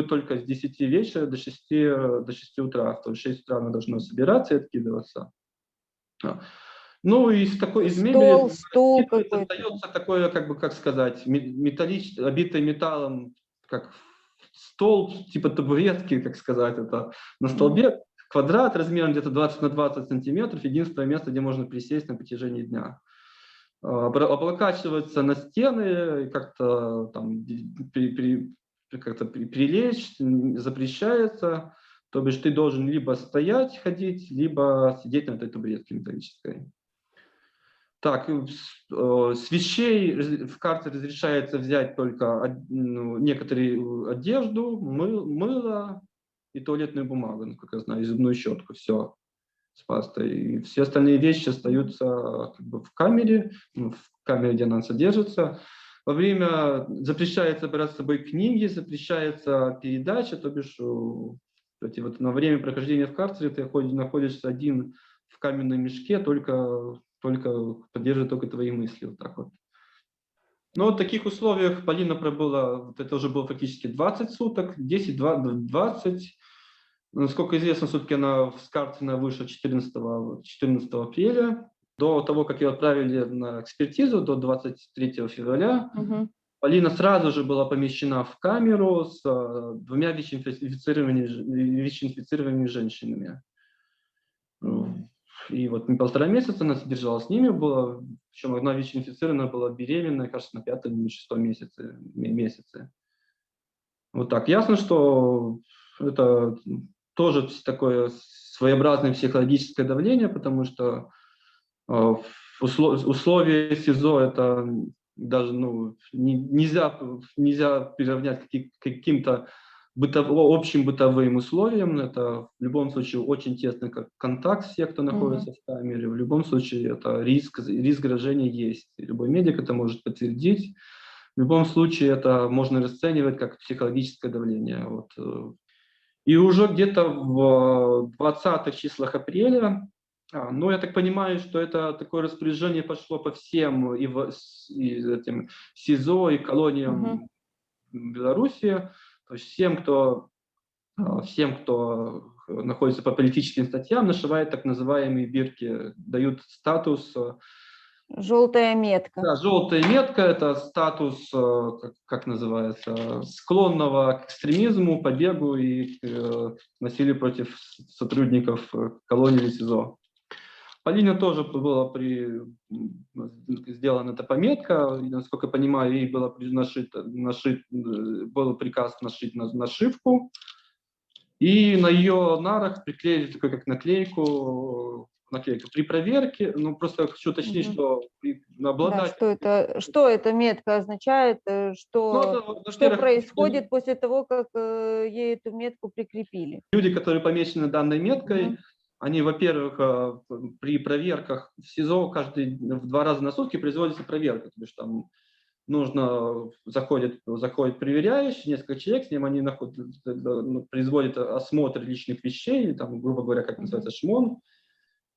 [SPEAKER 2] только с 10 вечера до 6 утра. То есть в 6 утра оно должно собираться и откидываться. Ну, из
[SPEAKER 1] Стол,
[SPEAKER 2] мебели
[SPEAKER 1] стул
[SPEAKER 2] раскидывается,
[SPEAKER 1] какой-то.
[SPEAKER 2] остается такое, как бы, как сказать, обитый металлом, как стол, типа табуретки, как сказать, это на
[SPEAKER 1] Мгм.
[SPEAKER 2] столбе квадрат размером где-то 20 на 20 сантиметров, единственное место, где можно присесть на протяжении дня. Облокачиваться на стены, и как-то там прилечь запрещается. То бишь ты должен либо стоять, ходить, либо сидеть на этой табуретке металлической. Так, с вещей в карте разрешается взять только некоторые одежду, мыло и туалетную бумагу, насколько я знаю, и зубную щетку, все с пастой. И все остальные вещи остаются как бы в камере, где она содержится. Во время запрещается брать с собой книги, запрещается передача, то бишь на время прохождения в карцере ты находишься один в каменном мешке, только поддерживая только твои мысли. Вот так вот. Но в таких условиях Полина пробыла, вот это уже было фактически 20 суток, 10, 20. Насколько известно, все-таки она с карцера вышла 14 апреля. До того, как ее отправили на экспертизу, до 23 февраля,
[SPEAKER 1] Мгм.
[SPEAKER 2] Полина сразу же была помещена в камеру с двумя ВИЧ-инфицированными женщинами. И вот 1,5 месяца она содержалась с ними, причем одна ВИЧ-инфицированная была беременна, кажется, на 5-м или 6-м месяце. Вот так. Ясно, что это тоже такое своеобразное психологическое давление, потому что условия СИЗО это даже нельзя приравнять к каким-то общим бытовым условиям. Это в любом случае очень тесный контакт всех, кто
[SPEAKER 1] Мгм.
[SPEAKER 2] находится в камере. В любом случае это риск заражения есть. И любой медик это может подтвердить. В любом случае это можно расценивать как психологическое давление. Вот. И уже где-то в 20-х числах апреля, ну, я так понимаю, что это такое распоряжение пошло по всем этим СИЗО и
[SPEAKER 1] Мгм.
[SPEAKER 2] колониям Беларуси, то есть всем, кто находится по политическим статьям, нашивают так называемые бирки, дают статус.
[SPEAKER 1] Желтая метка.
[SPEAKER 2] Да, желтая метка – это статус, как называется, склонного к экстремизму, побегу и насилию против сотрудников колонии или СИЗО. Полине тоже была сделана эта пометка, и, насколько я понимаю, ей было был приказ нашить нашивку, и на ее нарах приклеили такую как наклейку. При проверке, ну просто хочу уточнить,
[SPEAKER 1] Мгм.
[SPEAKER 2] что
[SPEAKER 1] Да,
[SPEAKER 2] обладатель.
[SPEAKER 1] что эта метка означает,
[SPEAKER 2] Ну,
[SPEAKER 1] что,
[SPEAKER 2] это,
[SPEAKER 1] что
[SPEAKER 2] во-первых,
[SPEAKER 1] происходит после того, как ей эту метку прикрепили?
[SPEAKER 2] люди, которые помечены данной
[SPEAKER 1] Мгм.
[SPEAKER 2] меткой, они, во-первых, при проверках в СИЗО в 2 раза на сутки производится проверка. То есть там заходит проверяющий, несколько человек, с ним они производят осмотр личных вещей, там, грубо говоря, как
[SPEAKER 1] Мгм.
[SPEAKER 2] называется, шмон.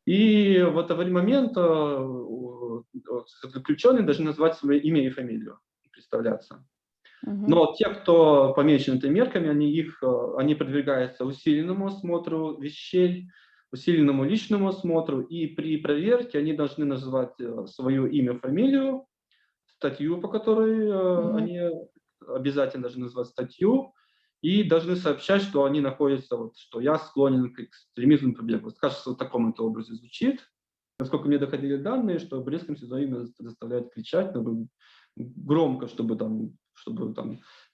[SPEAKER 2] И в этот момент заключенные должны назвать свое имя и фамилию, представляться.
[SPEAKER 1] Мгм.
[SPEAKER 2] Но те, кто помечен этими мерками, они подвергаются усиленному осмотру вещей, усиленному личному осмотру, и при проверке они должны назвать свое имя, фамилию, статью, по которой
[SPEAKER 1] Мгм.
[SPEAKER 2] они обязательно должны назвать статью, и должны сообщать, что они находятся, что я склонен к экстремизму, побегу. Кажется, в таком это образе звучит. Насколько мне доходили данные, что в Брестском СИЗО именно заставляют кричать, громко, чтобы там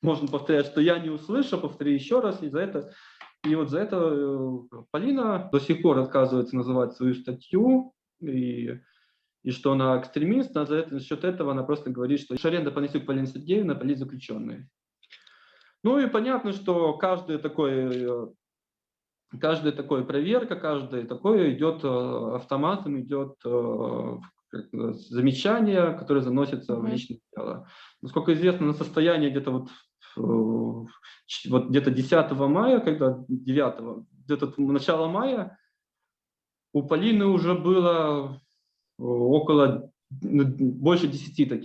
[SPEAKER 2] можно повторять, что я не услышал, повтори еще раз, и за это Полина до сих пор отказывается называть свою статью, и что она экстремист, а за счет этого она просто говорит, что Шаренда Панасюк Полина Сергеевна, политзаключенный. Ну и понятно, что каждая такая проверка, каждое такое идет автоматом, идет замечание, которое заносится в личное дело. Насколько известно, на состояние где-то где-то 10 мая, когда 9, где-то начало мая, у Полины уже было больше 10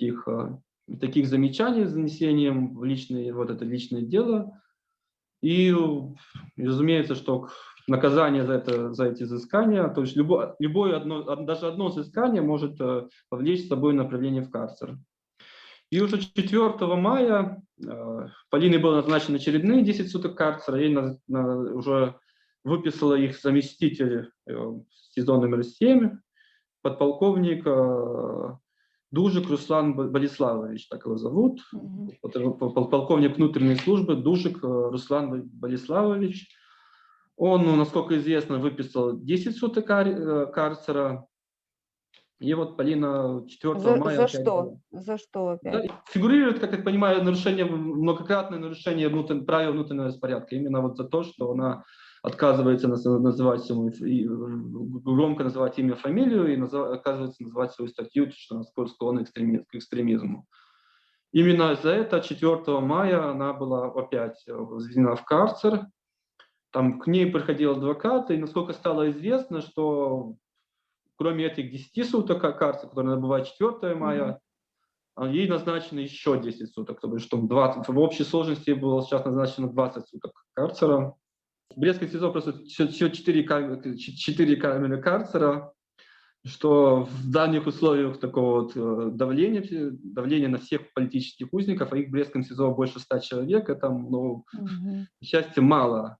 [SPEAKER 2] таких замечаний с занесением в это личное дело. И, разумеется, что наказание за эти взыскания, то есть даже одно взыскание может повлечь с собой направление в карцер. И уже 4 мая Полине было назначено очередные 10 суток карцера, ей уже выписала их заместитель СИЗО номер 7, подполковник Дужик Руслан Болеславович, так его зовут, полковник внутренней службы Дужик Руслан Болеславович. Он, насколько известно, выписал 10 суток карцера. И вот Полина 4 мая...
[SPEAKER 1] За что? За что опять?
[SPEAKER 2] Да, фигурирует, как я понимаю, многократное нарушение правил внутреннего распорядка. Именно вот за то, что она отказывается громко называть имя, фамилию, и отказывается называть свою статью, что она склонна к экстремизму. Именно за это 4 мая она была опять возведена в карцер. Там к ней приходил адвокат, и насколько стало известно, что кроме этих 10 суток карцера, которые набывает 4 мая, ей назначено еще 10 суток, то есть что 20, в общей сложности было сейчас назначено 20 суток карцера. В Брестском СИЗО просто все 4 камеры карцера, что в данных условиях такого давления на всех политических узников, а их в Брестском СИЗО больше 100 человек, это, к счастью, мало.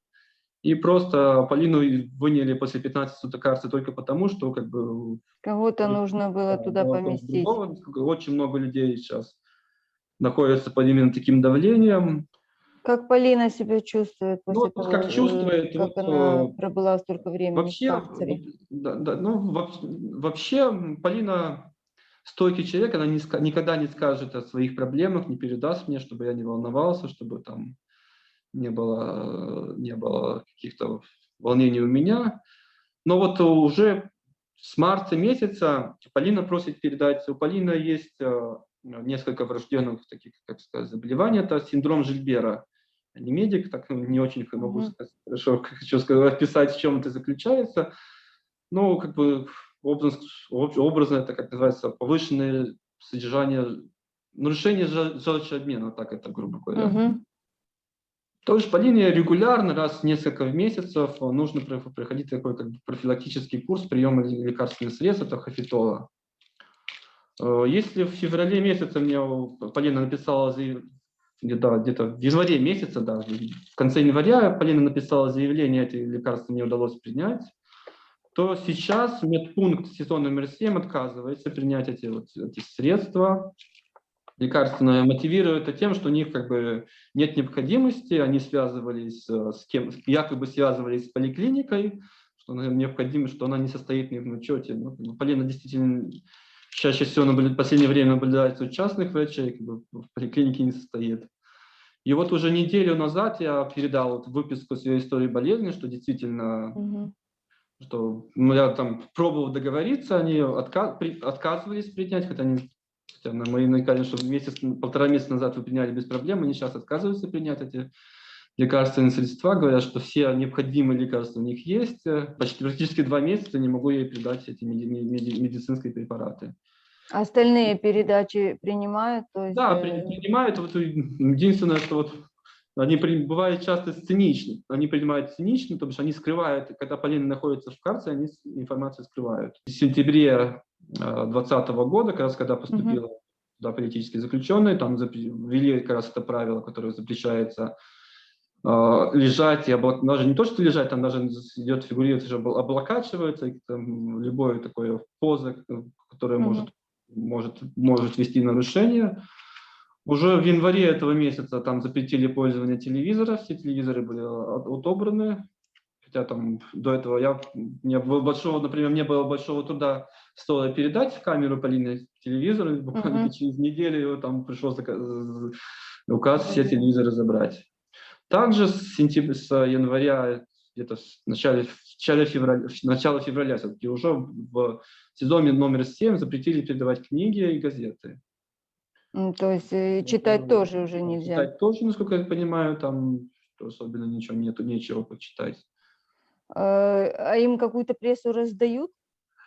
[SPEAKER 2] И просто Полину выняли после 15 суток карцера только потому, что
[SPEAKER 1] кого-то нужно было туда поместить.
[SPEAKER 2] Очень много людей сейчас находятся под именно таким давлением.
[SPEAKER 1] Как Полина себя чувствует после того,
[SPEAKER 2] как чувствует,
[SPEAKER 1] как она пробыла столько времени в карцере?
[SPEAKER 2] Вообще Полина стойкий человек, она никогда не скажет о своих проблемах, не передаст мне, чтобы я не волновался, чтобы там не было каких-то волнений у меня. Но вот уже с марта месяца Полина просит передать. У Полины есть несколько врожденных таких, как сказать, заболеваний. Это синдром Жильбера. Я не медик, так не очень могу сказать, хорошо хочу описать, в чем это заключается. Но образно это, как называется, повышенное содержание, нарушение желчеобмена, так это грубо говоря. То есть Полине регулярно, раз в несколько месяцев, нужно проходить такой профилактический курс приема лекарственных средств, это хафитола. Если в феврале месяце мне Полина написала где-то в январе месяце, да, в конце января Полина написала заявление, эти лекарства не удалось принять, то сейчас медпункт СИЗО номер 7 отказывается принять эти средства лекарственные, мотивируют это тем, что у них нет необходимости, они якобы связывались с поликлиникой, что необходимо, что она не состоит в учете. Полина действительно чаще всего в последнее время наблюдается у частных врачей, в поликлинике не состоит. И вот уже неделю назад я передал выписку своей истории болезни, что действительно, что я там пробовал договориться, они отказывались принять, хотя мы намекали, что полтора месяца назад вы приняли без проблем, они сейчас отказываются принять эти лекарственные средства, говорят, что все необходимые лекарства у них есть. Практически 2 месяца не могу ей придать эти медицинские препараты.
[SPEAKER 1] Остальные передачи принимают, то есть...
[SPEAKER 2] Да, принимают. Вот единственное, что вот они бывают часто сценичны. Они принимают цинично, потому что они скрывают, когда Полина находится в карте, они информацию скрывают. В сентябре 2020 года, как раз когда поступила туда политические заключенные, там ввели как раз это правило, которое запрещается лежать и даже не то, что лежать, там даже идет фигурировать, уже облокачивается, и там любое такое поза, которое может вести нарушение. Уже в январе этого месяца там запретили пользование телевизора, все телевизоры были отобраны, хотя там до этого например, мне было большого труда стоило передать камеру Полины телевизору, буквально через неделю там пришел указ все телевизоры забрать. Также с января, где-то начала февраля все-таки уже в сезоне номер 7 запретили передавать книги и газеты.
[SPEAKER 1] То есть читать тоже уже нельзя?
[SPEAKER 2] Читать тоже, насколько я понимаю, там особенно ничего нету, нечего почитать.
[SPEAKER 1] А им какую-то прессу раздают?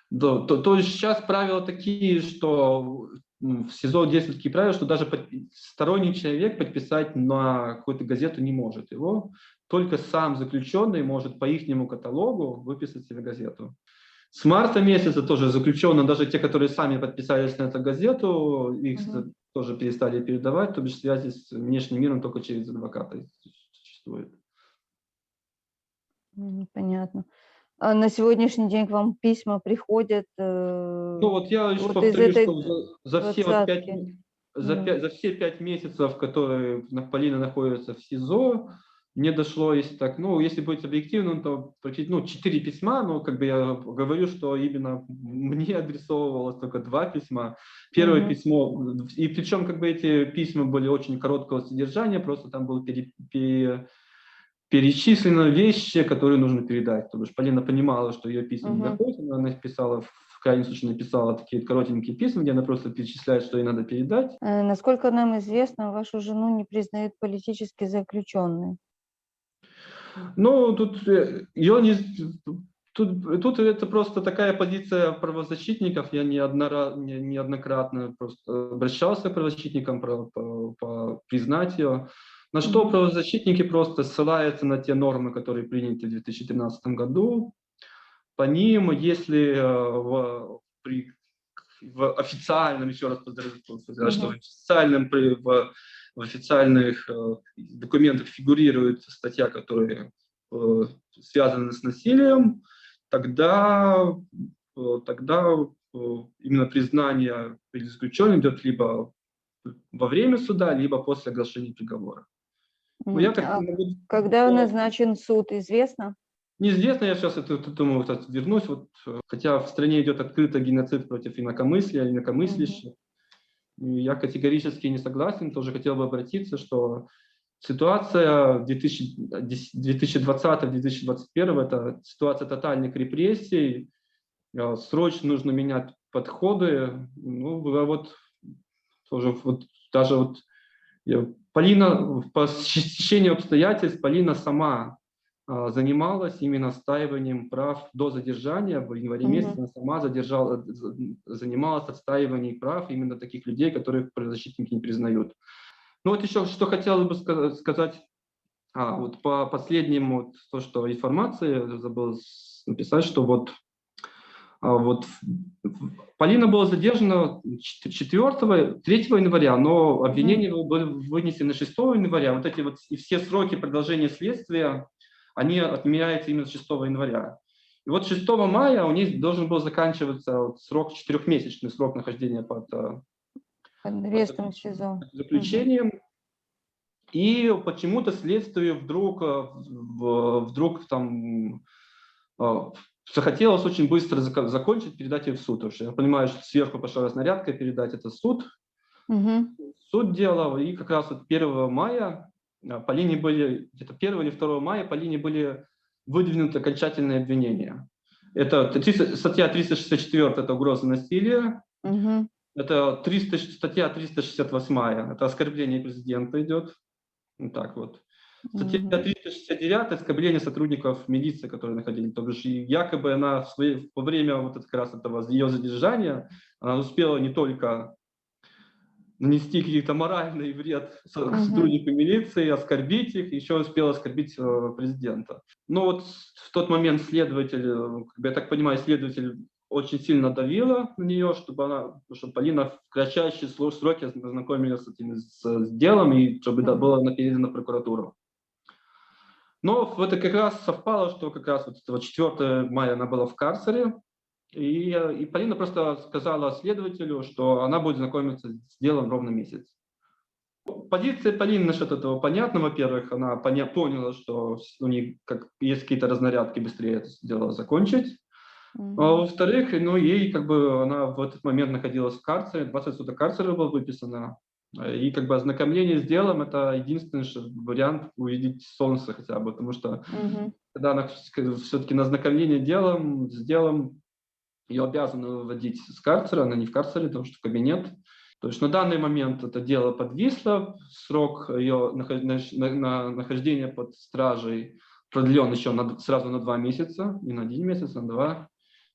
[SPEAKER 2] Да, то есть сейчас правила такие, что в СИЗО действуют такие правила, что даже сторонний человек подписать на какую-то газету не может. Его только сам заключенный может по ихнему каталогу выписать себе газету. С марта месяца тоже заключенные, даже те, которые сами подписались на эту газету, их тоже перестали передавать, то бишь связи с внешним миром только через адвоката существует.
[SPEAKER 1] Понятно. А на сегодняшний день к вам письма приходят?
[SPEAKER 2] Ну вот я лишь
[SPEAKER 1] вот
[SPEAKER 2] повторю,
[SPEAKER 1] из этой
[SPEAKER 2] что за все 5 месяцев, которые Полина находится в СИЗО, мне дошло, если так, ну, если быть объективным, то 4 письма, но как бы я говорю, что именно мне адресовывалось только 2 письма. Первое письмо, и причем как бы эти письма были очень короткого содержания, просто там было перечислены вещи, которые нужно передать. То есть Полина понимала, что ее письма не доходят, она писала, в крайнем случае написала такие коротенькие письма, где она просто перечисляет, что ей надо передать.
[SPEAKER 1] Насколько нам известно, вашу жену не признают политически заключенной.
[SPEAKER 2] Ну, тут ее не... Тут это просто такая позиция правозащитников. Я неоднократно просто обращался к правозащитникам признать ее. На что правозащитники просто ссылаются на те нормы, которые приняты в 2013 году. По ним, если в официальном, еще раз повторяю, что в официальных документах фигурирует статья, которая связаны с насилием, тогда именно признание заключенным идет либо во время суда, либо после оглашения приговора.
[SPEAKER 1] Когда назначен суд, известно?
[SPEAKER 2] Неизвестно, я сейчас думаю, вернусь. Хотя в стране идет открытый геноцид против инакомыслия, инакомыслящих. Я категорически не согласен, тоже хотел бы обратиться, что ситуация 2020-2021 – это ситуация тотальных репрессий, срочно нужно менять подходы. Полина, по стечению обстоятельств, Полина сама занималась именно отстаиванием прав до задержания. В январе месяце она сама занималась отстаиванием прав именно таких людей, которых правозащитники не признают. Ну вот еще что хотелось бы сказать, вот по последнему, то, что информации забыл написать, что Полина была задержана 3 января, но обвинения были вынесены 6 января. Вот эти вот и все сроки продолжения следствия, они отменяются именно с 6 января. И вот 6 мая у них должен был заканчиваться срок, 4-месячный срок нахождения под
[SPEAKER 1] арестом СИЗО.
[SPEAKER 2] Заключением. И почему-то следствию вдруг там захотелось очень быстро закончить, передать ее в суд. Потому что я понимаю, что сверху пошла разнарядка передать это в суд. Суд делал, и как раз вот 1 мая Полине были, где-то 1 или 2 мая Полине были выдвинуты окончательные обвинения. Это статья 364, это угроза насилия. Это статья 368, это оскорбление президента идет. Вот так вот. Статья
[SPEAKER 1] Мгм.
[SPEAKER 2] 369 оскорбление сотрудников милиции, которые находились. То бишь, и якобы она во время вот как раз этого ее задержания она успела не только нанести какие-то моральный вред
[SPEAKER 1] Мгм.
[SPEAKER 2] сотруднику милиции, оскорбить их, еще успел оскорбить президента. Но вот в тот момент следователь, как бы, я так понимаю, следователь очень сильно давила на нее, чтобы Полина в кратчайшие сроки ознакомилась с делом и чтобы
[SPEAKER 1] Мгм.
[SPEAKER 2] было передано в прокуратуру. Но это как раз совпало, что как раз вот 4 мая она была в карцере, и Полина просто сказала следователю, что она будет знакомиться с делом ровно месяц. Позиция Полины насчет этого понятна. Во-первых, она поняла, что у них есть какие-то разнарядки быстрее это дело закончить. А
[SPEAKER 1] Мгм.
[SPEAKER 2] во-вторых, ну, ей как бы она в этот момент находилась в карцере, 20 суток карцера было выписано. И как бы ознакомление с делом – это единственный вариант увидеть солнце хотя бы, потому что
[SPEAKER 1] Мгм.
[SPEAKER 2] когда она все-таки на ознакомление с делом ее обязаны выводить с карцера, она не в карцере, потому что в кабинет. То есть на данный момент это дело подвисло, срок ее нахождения под стражей продлен еще сразу на 2 месяца, не на 1 месяц, а на 2.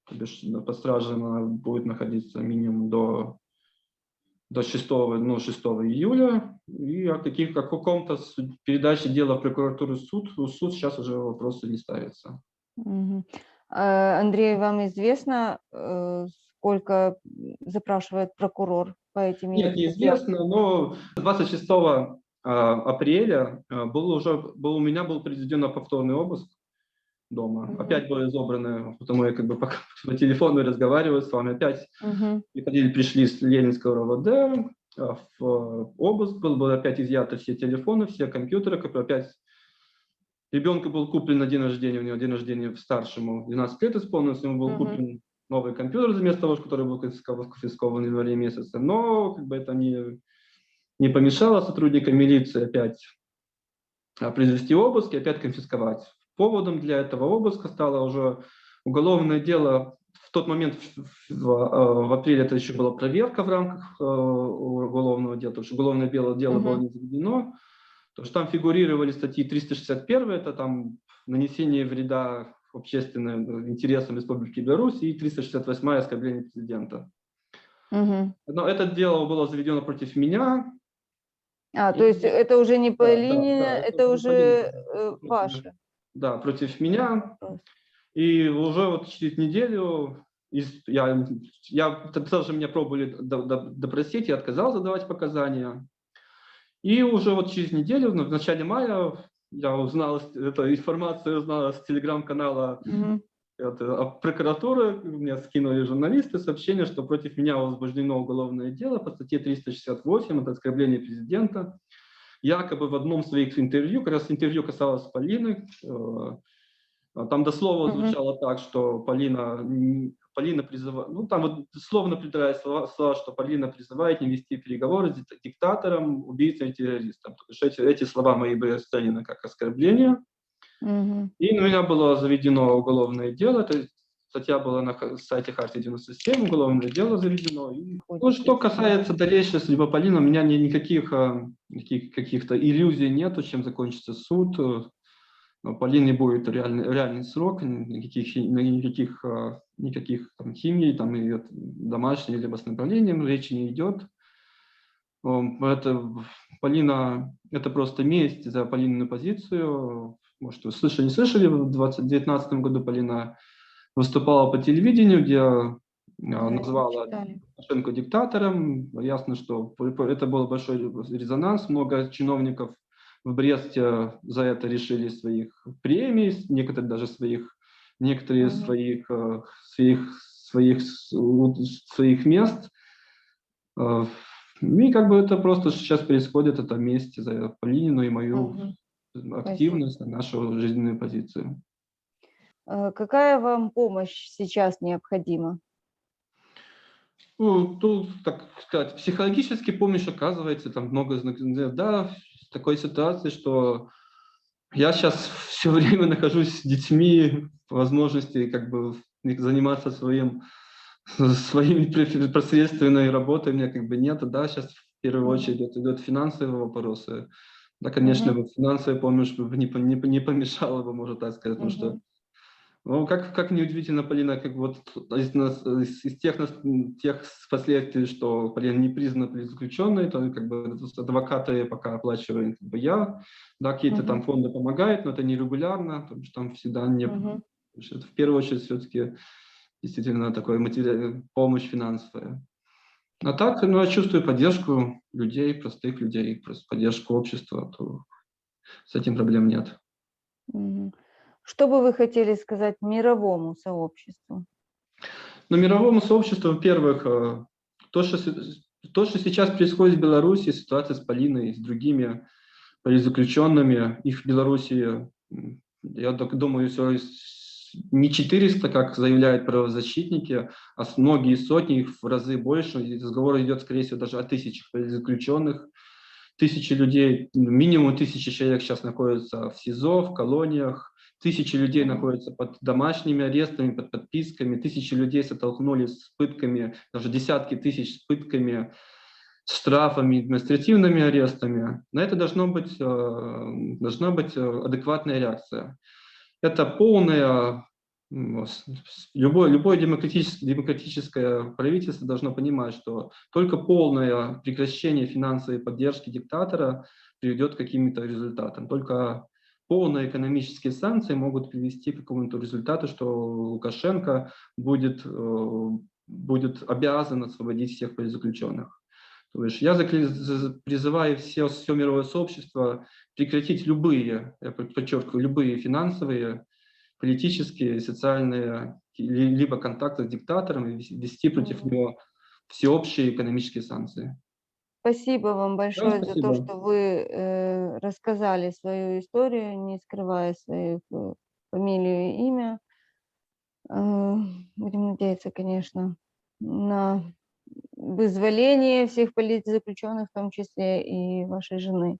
[SPEAKER 2] То бишь под стражей она будет находиться минимум до 6, ну, 6 июля. И о каком-то передаче дела в прокуратуру в суд сейчас уже вопросы не ставятся.
[SPEAKER 1] Мгм. Андрей, вам известно, сколько запрашивает прокурор по этим
[SPEAKER 2] Нет,
[SPEAKER 1] статьям?
[SPEAKER 2] неизвестно, но 26 апреля у меня был произведен повторный обыск дома.
[SPEAKER 1] Мгм.
[SPEAKER 2] Опять были забраны, потому я как бы по телефону разговариваю с вами, опять
[SPEAKER 1] Мгм.
[SPEAKER 2] пришли с Ленинского РОВД, в обыск был опять изъяты все телефоны, все компьютеры, как бы опять ребенку был куплен на день рождения, у него день рождения старшему 12 лет исполнилось, ему был
[SPEAKER 1] Мгм.
[SPEAKER 2] куплен новый компьютер вместо того, который был конфискован в январе месяце, но как бы это не помешало сотрудникам милиции опять произвести обыск и опять конфисковать. Поводом для этого обыска стало уже уголовное дело. В тот момент, в апреле, это еще была проверка в рамках уголовного дела, потому что уголовное дело было
[SPEAKER 1] Мгм.
[SPEAKER 2] не заведено. То есть там фигурировали статьи 361, это там нанесение вреда общественным интересам Республики Беларусь, и 368 оскорбление президента.
[SPEAKER 1] Мгм.
[SPEAKER 2] Но это дело было заведено против меня.
[SPEAKER 1] То есть это уже не
[SPEAKER 2] Да, да,
[SPEAKER 1] Полинина,
[SPEAKER 2] да, это
[SPEAKER 1] это
[SPEAKER 2] уже Полина,
[SPEAKER 1] уже ваше
[SPEAKER 2] да, против меня.
[SPEAKER 1] вопрос.
[SPEAKER 2] И уже вот через неделю тоже меня пробовали допросить, я отказался давать показания. И уже вот через неделю, в начале мая, я узнал, эту информацию узнал с телеграм-канала
[SPEAKER 1] Мгм.
[SPEAKER 2] прокуратуры, мне скинули журналисты сообщение, что против меня возбуждено уголовное дело по статье 368, это оскорбление президента. Якобы в одном из своих интервью, как раз интервью касалось Полины, там дословно
[SPEAKER 1] Мгм.
[SPEAKER 2] звучало так, что Полина призывает, ну там вот дословно придирая слова, что Полина призывает не вести переговоры с диктатором, убийцей и террористом. То есть эти слова мои были расценены как оскорбление.
[SPEAKER 1] Мгм.
[SPEAKER 2] И на меня было заведено уголовное дело, то есть статья была на сайте Хартии 97, уголовное дело заведено. И, ну,
[SPEAKER 1] Ходите.
[SPEAKER 2] что касается дальнейшей судьбы Полины, у меня никаких каких-то иллюзий нету, чем закончится суд. Полине будет реальный срок, никаких там химий, там и домашней либо с направлением речи не идет. Это Полина, это просто месть за Полинину позицию. Может, вы слышали, не слышали, в 2019 году Полина выступала по телевидению, где
[SPEAKER 1] Да,
[SPEAKER 2] назвала
[SPEAKER 1] читали.
[SPEAKER 2] Лукашенко диктатором. Ясно, что это был большой резонанс. Много чиновников в Бресте за это решили своих премий, некоторые
[SPEAKER 1] Мгм.
[SPEAKER 2] своих мест. И как бы это просто сейчас происходит, это месть за Полинину и мою
[SPEAKER 1] Мгм. Спасибо.
[SPEAKER 2] активность, нашу жизненную позицию.
[SPEAKER 1] Какая вам помощь сейчас необходима?
[SPEAKER 2] Ну, тут, так сказать, психологически помощь оказывается, там много знаков. Да, в такой ситуации, что я сейчас все время нахожусь с детьми, возможности как бы заниматься своими посредственной работой у меня как бы нет. Да, сейчас в первую очередь идут финансовые вопросы. Да, конечно, вот финансовая помощь бы не помешала бы, можно так сказать, потому что,
[SPEAKER 1] Мгм.
[SPEAKER 2] ну, как неудивительно, Полина, как вот тех последствий, что Полина не признана политзаключенной, то как бы адвокаты пока оплачиваем как бы я, да, какие-то там
[SPEAKER 1] Мгм.
[SPEAKER 2] фонды помогают, но это нерегулярно, потому что там всегда не,
[SPEAKER 1] Мгм.
[SPEAKER 2] потому что это в первую очередь все-таки действительно такая помощь финансовая. А так, ну, я чувствую поддержку людей, простых людей, просто поддержку общества, то с этим проблем нет.
[SPEAKER 1] Мгм. Что бы вы хотели сказать мировому сообществу?
[SPEAKER 2] Но мировому сообществу, во-первых, то, что, то, что сейчас происходит в Беларуси, ситуация с Полиной, с другими политзаключенными, их в Беларуси, я так думаю, все не 400, как заявляют правозащитники, а многие сотни, их в разы больше. И разговор идет, скорее всего, даже о тысячах политзаключенных. Тысячи людей, минимум 1000 человек сейчас находятся в СИЗО, в колониях, тысячи людей
[SPEAKER 1] Мгм.
[SPEAKER 2] находятся под домашними арестами, под подписками, тысячи людей столкнулись с пытками, даже десятки тысяч с пытками, штрафами, административными арестами. На это должна быть адекватная реакция. Это полная любое демократическое правительство должно понимать, что только полное прекращение финансовой поддержки диктатора приведет к каким-то результатам. Только полные экономические санкции могут привести к какому-то результату, что Лукашенко будет обязан освободить всех политзаключенных. То есть я призываю все мировое сообщество прекратить любые, я подчеркиваю, любые финансовые, политические, социальные, либо контакты с диктатором и вести против
[SPEAKER 1] Мгм.
[SPEAKER 2] него всеобщие экономические санкции.
[SPEAKER 1] Спасибо вам
[SPEAKER 2] Да,
[SPEAKER 1] большое за то,
[SPEAKER 2] спасибо.
[SPEAKER 1] что вы рассказали свою историю, не скрывая свою фамилию и имя. Будем надеяться, конечно, на вызволение всех политзаключенных, в том числе и вашей жены.